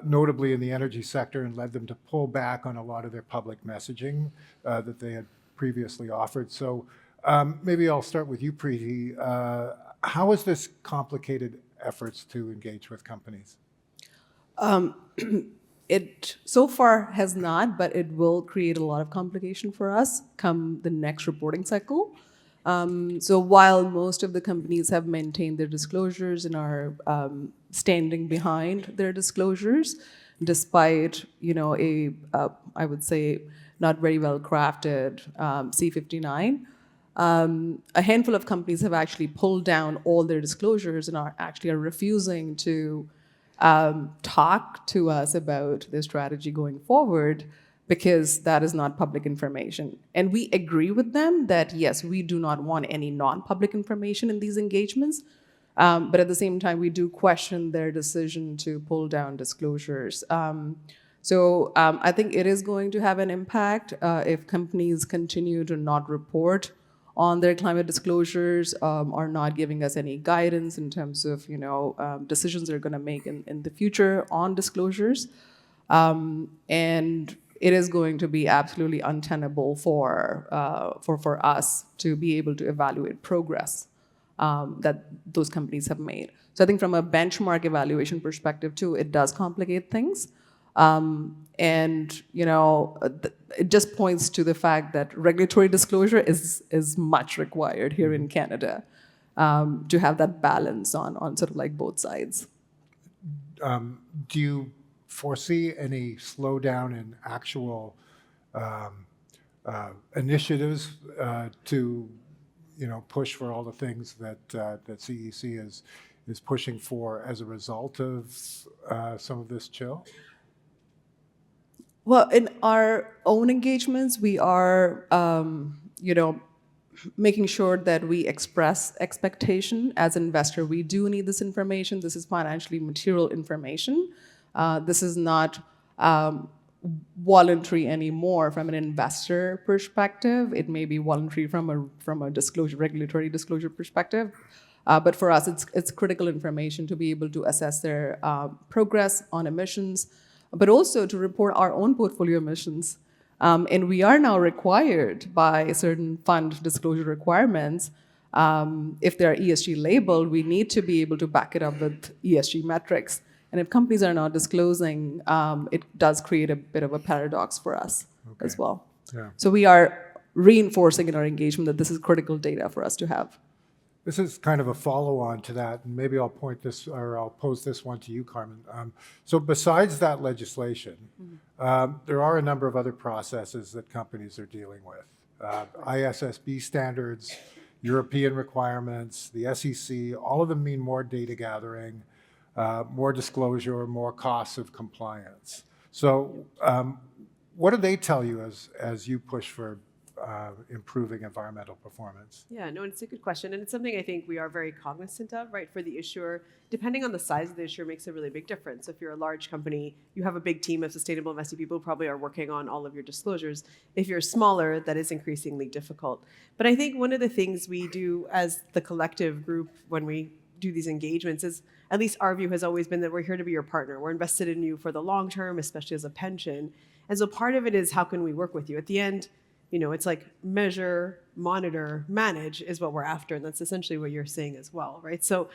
notably in the energy sector, and led them to pull back on a lot of their public messaging that they had previously offered. So maybe I'll start with you, Priti. How has this complicated efforts to engage with companies? It so far has not, but it will create a lot of complication for us come the next reporting cycle. So while most of the companies have maintained their disclosures and are standing behind their disclosures, despite I would say not very well crafted C59, a handful of companies have actually pulled down all their disclosures and are refusing to talk to us about their strategy going forward because that is not public information. And we agree with them that, yes, we do not want any non-public information in these engagements. But at the same time, we do question their decision to pull down disclosures. I think it is going to have an impact if companies continue to not report on their climate disclosures, are not giving us any guidance in terms of decisions they're going to make in the future on disclosures. And it is going to be absolutely untenable for us to be able to evaluate progress that those companies have made. So I think from a benchmark evaluation perspective too, it does complicate things. It just points to the fact that regulatory disclosure is much required here in Canada to have that balance on sort of like both sides. Do you foresee any slowdown in actual initiatives to push for all the things that CEC is pushing for as a result of some of this chill? Well, in our own engagements, we are, making sure that we express expectation as an investor. We do need this information. This is financially material information. This is not voluntary anymore from an investor perspective. It may be voluntary from a regulatory disclosure perspective. But for us, it's critical information to be able to assess their progress on emissions, but also to report our own portfolio emissions. And we are now required by certain fund disclosure requirements. If they're ESG labeled, we need to be able to back it up with ESG metrics. And if companies are not disclosing, it does create a bit of a paradox for us as well. Yeah. So we are reinforcing in our engagement that this is critical data for us to have. This is kind of a follow-on to that, and maybe I'll pose this one to you, Carmen. So besides that legislation, there are a number of other processes that companies are dealing with. ISSB standards, European requirements, the SEC, all of them mean more data gathering, more disclosure, more costs of compliance. So what do they tell you as you push for improving environmental performance? Yeah, no, it's a good question. And it's something I think we are very cognizant of, right? For the issuer, depending on the size of the issuer makes a really big difference. If you're a large company, you have a big team of sustainable investing people who probably are working on all of your disclosures. If you're smaller, that is increasingly difficult. But I think one of the things we do as the collective group when we do these engagements is, at least our view has always been that we're here to be your partner. We're invested in you for the long term, especially as a pension. And so part of it is how can we work with you? At the end, it's like measure, monitor, manage is what we're after. And that's essentially what you're saying as well, right? So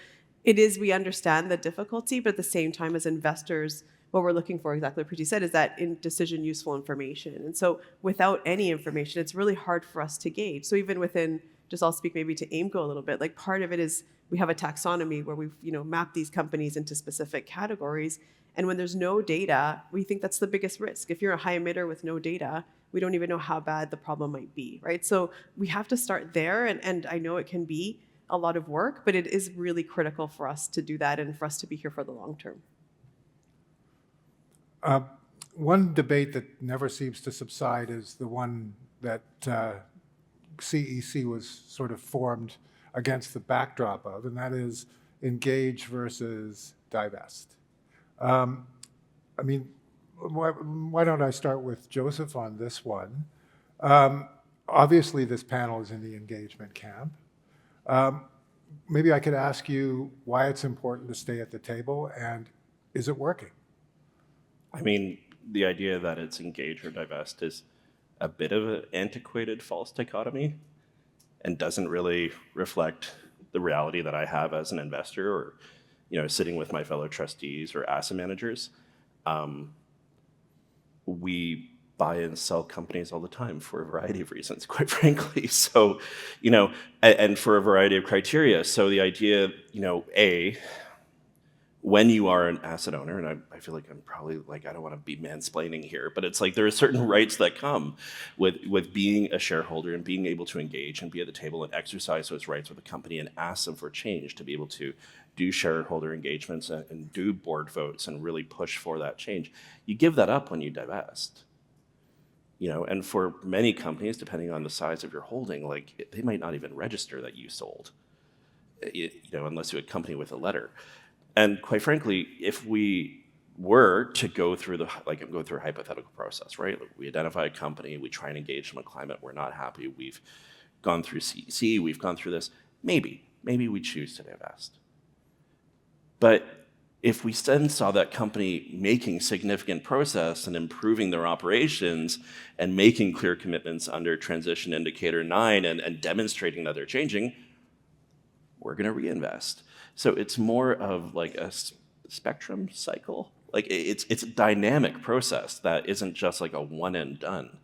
we understand the difficulty, but at the same time as investors, what we're looking for, exactly what Priti said, is that in decision useful information. And so without any information, it's really hard for us to gauge. So even within, just I'll speak maybe to AIMCo a little bit, like part of it is we have a taxonomy where we've mapped these companies into specific categories. And when there's no data, we think that's the biggest risk. If you're a high emitter with no data, we don't even know how bad the problem might be, right? So we have to start there, and I know it can be a lot of work, but it is really critical for us to do that and for us to be here for the long term. One debate that never seems to subside is the one that CEC was sort of formed against the backdrop of, and that is engage versus divest. Why don't I start with Joseph on this one? Obviously, this panel is in the engagement camp. Maybe I could ask you why it's important to stay at the table, and is it working? I mean, the idea that it's engage or divest is a bit of an antiquated false dichotomy and doesn't really reflect the reality that I have as an investor or, sitting with my fellow trustees or asset managers. we buy and sell companies all the time for a variety of reasons, quite frankly. So, and for a variety of criteria. So the idea, when you are an asset owner, and I feel like I'm probably I don't want to be mansplaining here, but it's there are certain rights that come with being a shareholder and being able to engage and be at the table and exercise those rights with the company and ask them for change, to be able to do shareholder engagements and do board votes and really push for that change. You give that up when you divest. And for many companies, depending on the size of your holding, they might not even register that you sold, unless you're a company with a letter. And quite frankly, if we were to go through go through a hypothetical process, right? We identify a company, we try and engage them in climate, we're not happy, we've gone through CEC, we've gone through this, maybe we choose to divest. But if we then saw that company making significant progress and improving their operations and making clear commitments under Transition Indicator 9 and demonstrating that they're changing, we're going to reinvest. So it's more of a spectrum cycle. It's a dynamic process that isn't just a one and done.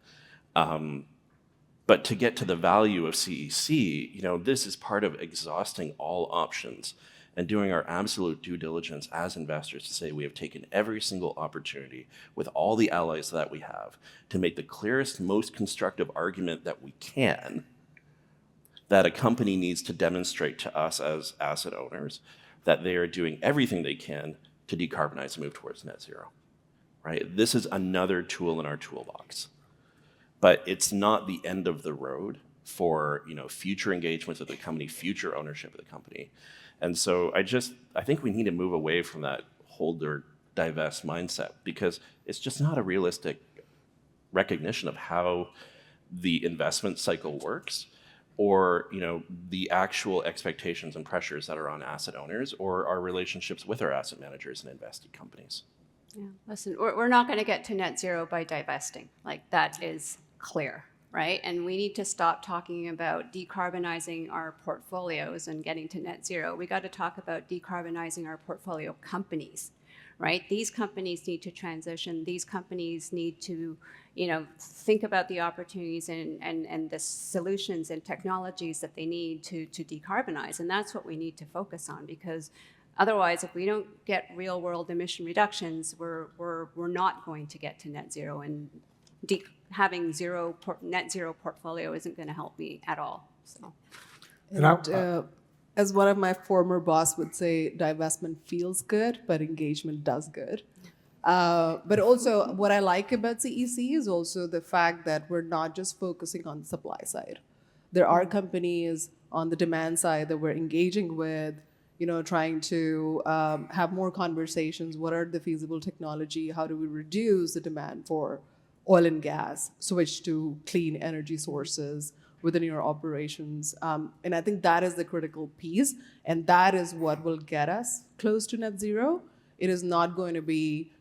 But to get to the value of CEC, this is part of exhausting all options and doing our absolute due diligence as investors to say we have taken every single opportunity with all the allies that we have to make the clearest, most constructive argument that we can that a company needs to demonstrate to us as asset owners that they are doing everything they can to decarbonize and move towards net zero, right? This is another tool in our toolbox, but it's not the end of the road for future engagements with the company, future ownership of the company. And so I think we need to move away from that hold or divest mindset, because it's just not a realistic recognition of how the investment cycle works, or the actual expectations and pressures that are on asset owners or our relationships with our asset managers and investee companies. Yeah, listen, we're not going to get to net zero by divesting. That is clear. Right? And we need to stop talking about decarbonizing our portfolios and getting to net zero. We got to talk about decarbonizing our portfolio companies, right? These companies need to transition. These companies need to, think about the opportunities and the solutions and technologies that they need to decarbonize. And that's what we need to focus on, because otherwise, if we don't get real world emission reductions, we're not going to get to net zero, and having net zero portfolio isn't going to help me at all. So, as one of my former boss would say, divestment feels good, but engagement does good. But also, what I like about CEC is also the fact that we're not just focusing on the supply side. There are companies on the demand side that we're engaging with, trying to have more conversations. What are the feasible technology? How do we reduce the demand for oil and gas, switch to clean energy sources within your operations? And I think that is the critical piece, and that is what will get us close to net zero. It is not going to be,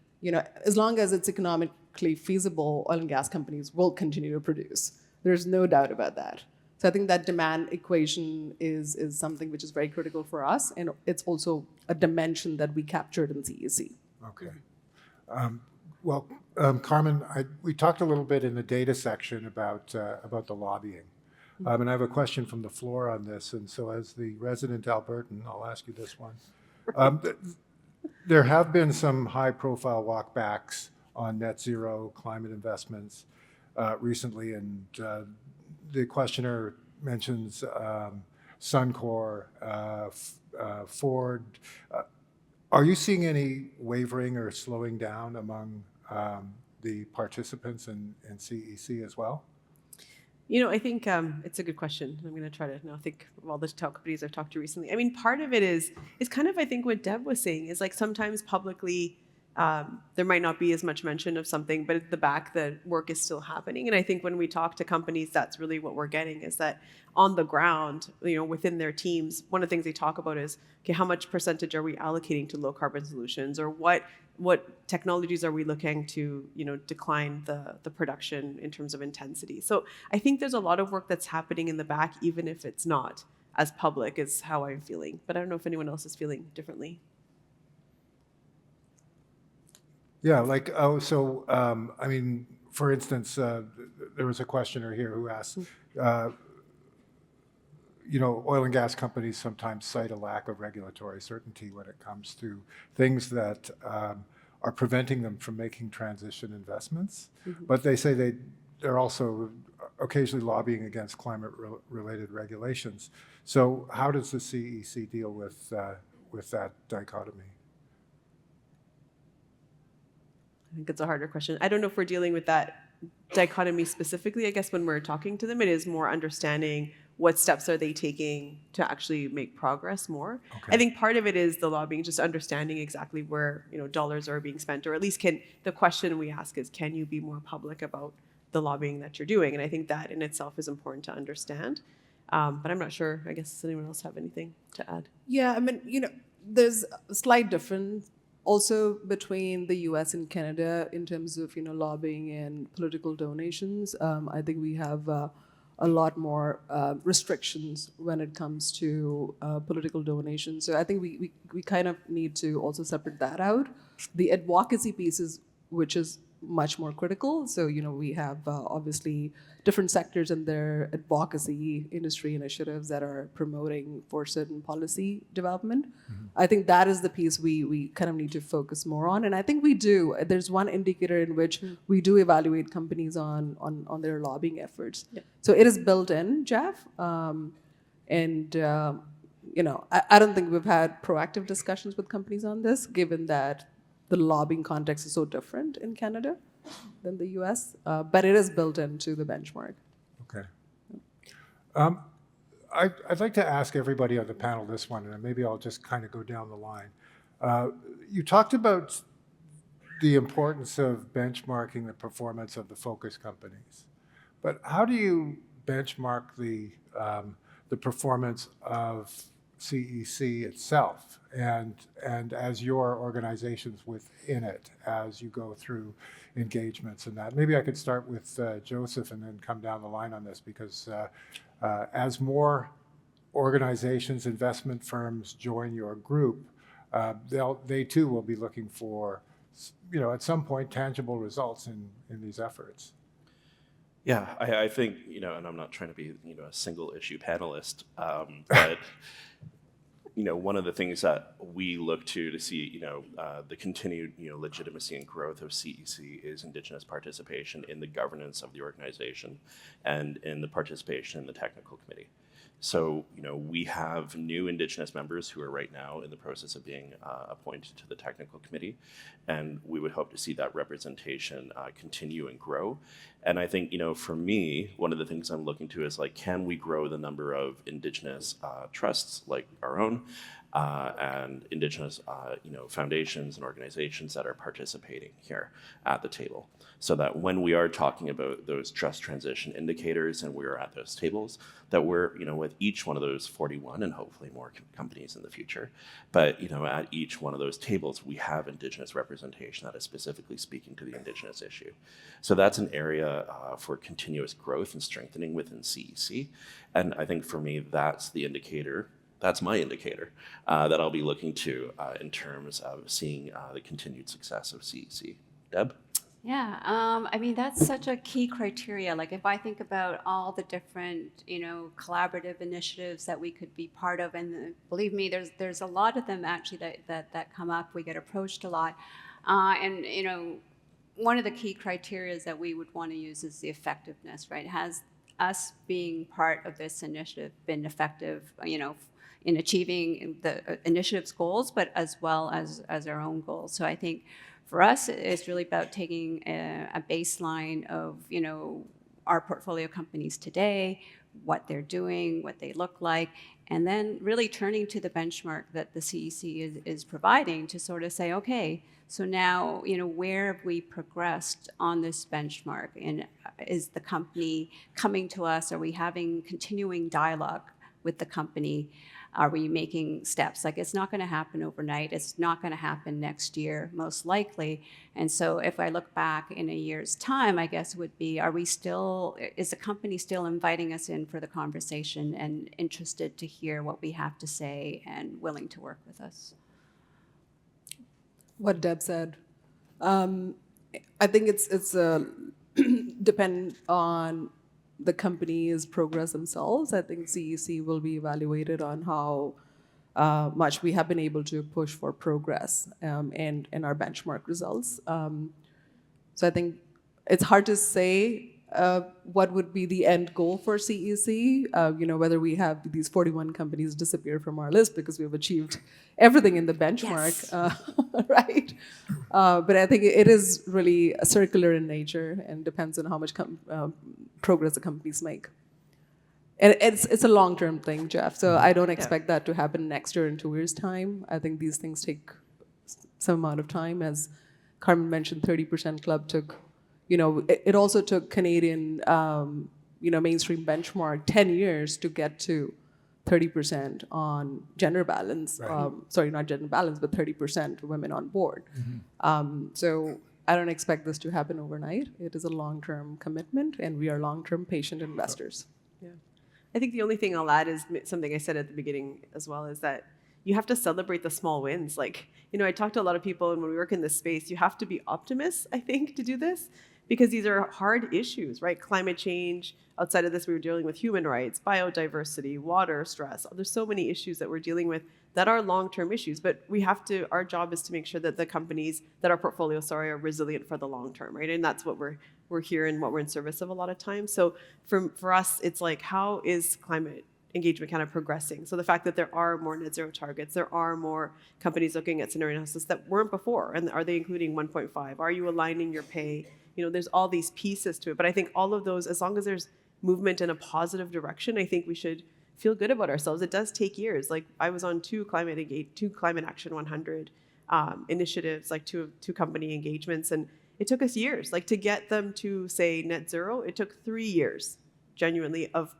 as long as it's economically feasible, oil and gas companies will continue to produce. There's no doubt about that. So I think that demand equation is something which is very critical for us, and it's also a dimension that we captured in CEC. Okay. Carmen, we talked a little bit in the data section about the lobbying. And I have a question from the floor on this. And so as the resident Albertan, I'll ask you this one. There have been some high-profile walkbacks on net zero climate investments recently. And the questioner mentions Suncor, Ford. Are you seeing any wavering or slowing down among the participants in CEC as well? I think it's a good question. I'm going to try to now think of all the companies I've talked to recently. I mean, part of it is kind of, I think what Deb was saying is sometimes publicly there might not be as much mention of something, but at the back the work is still happening. And I think when we talk to companies, that's really what we're getting, is that on the ground, within their teams, one of the things they talk about is, okay, how much percentage are we allocating to low carbon solutions, or what technologies are we looking to, decline the production in terms of intensity. So I think there's a lot of work that's happening in the back, even if it's not as public, is how I'm feeling. But I don't know if anyone else is feeling differently. Yeah, like, I mean, for instance, there was a questioner here who asked, oil and gas companies sometimes cite a lack of regulatory certainty when it comes to things that are preventing them from making transition investments. But they say they're also occasionally lobbying against climate-related regulations. So how does the CEC deal with that dichotomy? I think it's a harder question. I don't know if we're dealing with that dichotomy specifically. I guess when we're talking to them, it is more understanding what steps are they taking to actually make progress more. Okay. I think part of it is the lobbying, just understanding exactly where dollars are being spent, or at least the question we ask is, can you be more public about the lobbying that you're doing? And I think that in itself is important to understand. But I'm not sure. I guess does anyone else have anything to add? Yeah, I mean, there's a slight difference also between the US and Canada in terms of, lobbying and political donations. I think we have a lot more restrictions when it comes to political donations. So I think we kind of need to also separate that out. The advocacy pieces, which is much more critical. So, we have obviously different sectors and their advocacy industry initiatives that are promoting for certain policy development. I think that is the piece we kind of need to focus more on. And I think we do. There's one indicator in which we do evaluate companies on their lobbying efforts. Yep. So it is built in, Jeff. I don't think we've had proactive discussions with companies on this, given that the lobbying context is so different in Canada than the US, but it is built into the benchmark. Okay. I'd like to ask everybody on the panel this one, and maybe I'll just kind of go down the line. You talked about the importance of benchmarking the performance of the focus companies, but how do you benchmark the performance of CEC itself and as your organizations within it as you go through engagements and that? Maybe I could start with Joseph and then come down the line on this, because as more organizations, investment firms join your group, they too will be looking for, at some point, tangible results in these efforts. Yeah, I think, and I'm not trying to be, a single issue panelist, but, one of the things that we look to see, the continued, legitimacy and growth of CEC is Indigenous participation in the governance of the organization and in the participation in the technical committee. So, we have new Indigenous members who are right now in the process of being appointed to the technical committee, and we would hope to see that representation continue and grow. And I think, for me, one of the things I'm looking to is can we grow the number of Indigenous trusts like our own and Indigenous, foundations and organizations that are participating here at the table, so that when we are talking about those trust transition indicators and we're at those tables, that we're, with each one of those 41 and hopefully more companies in the future, but, at each one of those tables, we have Indigenous representation that is specifically speaking to the Indigenous issue. So that's an area for continuous growth and strengthening within CEC. And I think for me, that's the indicator. That's my indicator that I'll be looking to in terms of seeing the continued success of CEC. Deb? Yeah, I mean, that's such a key criteria. Like if I think about all the different, collaborative initiatives that we could be part of, and believe me, there's a lot of them actually that come up. We get approached a lot. And, one of the key criteria that we would want to use is the effectiveness, right? Has us being part of this initiative been effective, in achieving the initiative's goals, but as well as our own goals. So I think for us, it's really about taking a baseline of, our portfolio companies today, what they're doing, what they look like, and then really turning to the benchmark that the CEC is providing to sort of say, okay, so now, where have we progressed on this benchmark? And is the company coming to us? Are we having continuing dialogue with the company? Are we making steps? It's not going to happen overnight. It's not going to happen next year, most likely. And so if I look back in a year's time, I guess it would be, is the company still inviting us in for the conversation and interested to hear what we have to say and willing to work with us? What Deb said I think it's depend on the company's progress themselves. I think CEC will be evaluated on how much we have been able to push for progress and our benchmark results. So I think it's hard to say what would be the end goal for CEC. Whether we have these 41 companies disappear from our list because we've achieved everything in the benchmark, right? But I think it is really circular in nature and depends on how much progress the companies make. And it's a long-term thing, Jeff. So I don't expect that to happen next year in 2 years' time. I think these things take some amount of time. As Carmen mentioned, 30% Club took, it also took Canadian, mainstream benchmark 10 years to get to 30% on gender balance. Right. Sorry, not gender balance, but 30% women on board. So I don't expect this to happen overnight. It is a long-term commitment, and we are long-term patient investors. Yeah. I think the only thing I'll add is something I said at the beginning as well, is that you have to celebrate the small wins. Like, I talk to a lot of people, and when we work in this space, you have to be optimists, I think, to do this, because these are hard issues, right? Climate change. Outside of this, we were dealing with human rights, biodiversity, water stress. There's so many issues that we're dealing with that are long-term issues, but our job is to make sure that the companies, that our portfolios, are resilient for the long term, right? And that's what we're here and what we're in service of a lot of times. So for us, it's like, how is climate engagement kind of progressing? So the fact that there are more net zero targets, there are more companies looking at scenario analysis that weren't before, and are they including 1.5? Are you aligning your pay? There's all these pieces to it, but I think all of those, as long as there's movement in a positive direction, I think we should feel good about ourselves. It does take years. Like, I was on two Climate Action 100 initiatives, like two company engagements, and it took us years. Like, to get them to say net zero, it took 3 years, genuinely, of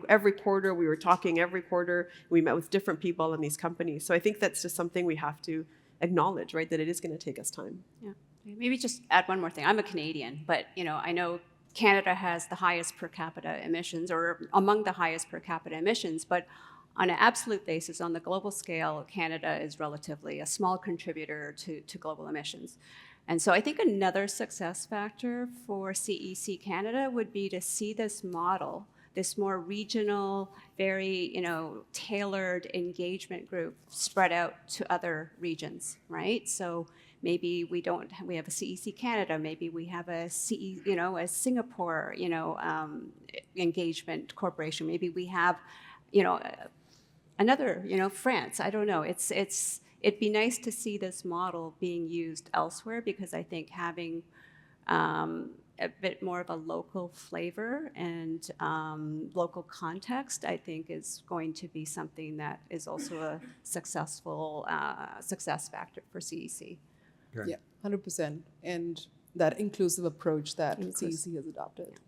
every quarter we were talking. Every quarter we met with different people in these companies. So I think that's just something we have to acknowledge, right? That it is going to take us time. Yeah. Maybe just add one more thing. I'm a Canadian, but I know Canada has the highest per capita emissions, or among the highest per capita emissions, but on an absolute basis, on the global scale, Canada is relatively a small contributor to global emissions. And so I think another success factor for CEC Canada would be to see this model, this more regional, very tailored engagement group spread out to other regions, right? So maybe we have a CEC Canada, maybe we have a a Singapore, engagement corporation, maybe we have, another, France. I don't know. It'd be nice to see this model being used elsewhere, because I think having a bit more of a local flavor and local context, I think, is going to be something that is also a successful success factor for CEC. Good. Yeah, 100%. And that inclusive approach that CEC has adopted.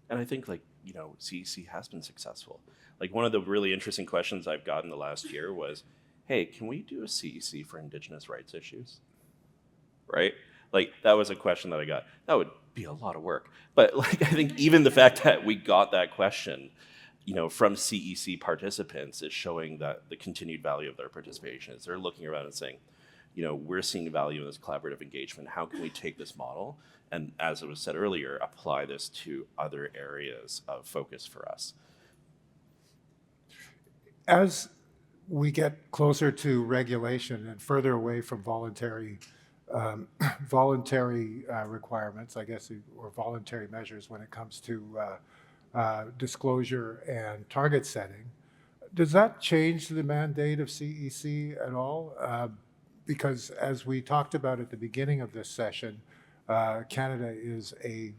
And I think, CEC has been successful. Like, one of the really interesting questions I've gotten the last year was, hey, can we do a CEC for Indigenous rights issues? Right? Like, that was a question that I got. That would be a lot of work. But I think even the fact that we got that question, from CEC participants, is showing that the continued value of their participation is they're looking around and saying, we're seeing value in this collaborative engagement. How can we take this model and, as it was said earlier, apply this to other areas of focus for us? As we get closer to regulation and further away from voluntary requirements, I guess, or voluntary measures when it comes to disclosure and target setting, does that change the mandate of CEC at all? Because as we talked about at the beginning of this session, Canada is a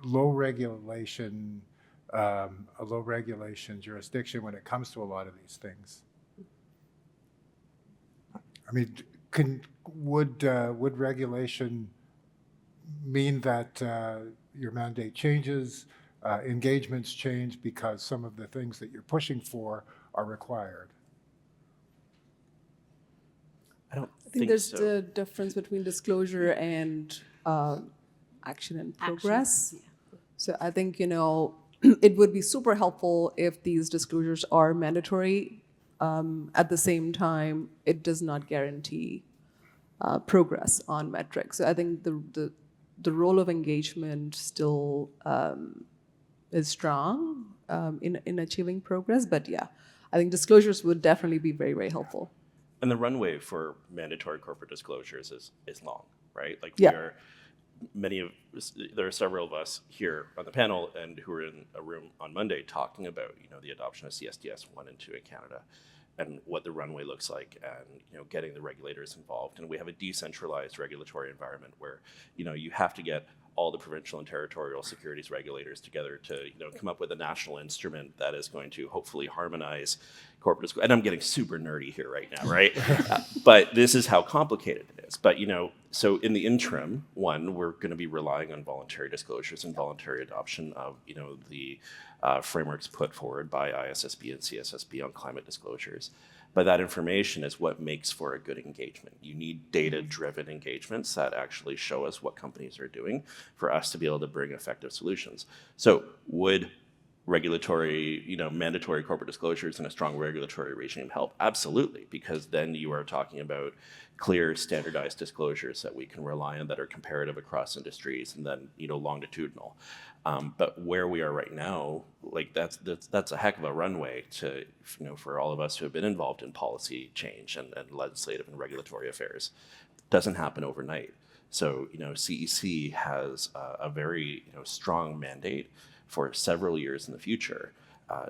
low regulation jurisdiction when it comes to a lot of these things. I mean, would regulation mean that your mandate changes, engagements change because some of the things that you're pushing for are required? I don't I think think there's so. the difference between disclosure and action and progress. Yeah. So I think, it would be super helpful if these disclosures are mandatory. At the same time, it does not guarantee progress on metrics. So I think the role of engagement still is strong in achieving progress. But yeah, I think disclosures would definitely be very, very helpful. And the runway for mandatory corporate disclosures is long, right? Like Yeah. there are several of us here on the panel and who are in a room on Monday talking about, the adoption of CSDS 1 and 2 in Canada and what the runway looks like and, getting the regulators involved. And we have a decentralized regulatory environment where, you have to get all the provincial and territorial securities regulators together to, come up with a national instrument that is going to hopefully harmonize corporate disclosure. And I'm getting super nerdy here right now, right? But this is how complicated it is. But, so in the interim, we're going to be relying on voluntary disclosures and voluntary adoption of, the frameworks put forward by ISSB and CSSB on climate disclosures. But that information is what makes for a good engagement. You need data-driven engagements that actually show us what companies are doing for us to be able to bring effective solutions. So would regulatory, mandatory corporate disclosures and a strong regulatory regime help? Absolutely, because then you are talking about clear, standardized disclosures that we can rely on that are comparative across industries and then, longitudinal. But where we are right now, like that's a heck of a runway to, for all of us who have been involved in policy change and legislative and regulatory affairs. It doesn't happen overnight. So, CEC has a very, strong mandate for several years in the future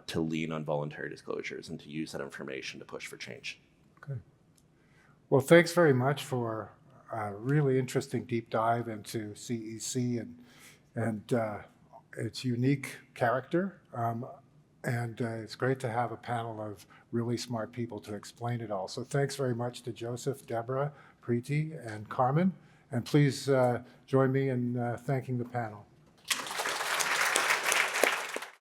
to lean on voluntary disclosures and to use that information to push for change. Okay. Well, thanks very much for a really interesting deep dive into CEC and its unique character. And it's great to have a panel of really smart people to explain it all. So thanks very much to Joseph, Deborah, Priti, and Carmen. And please join me in thanking the panel.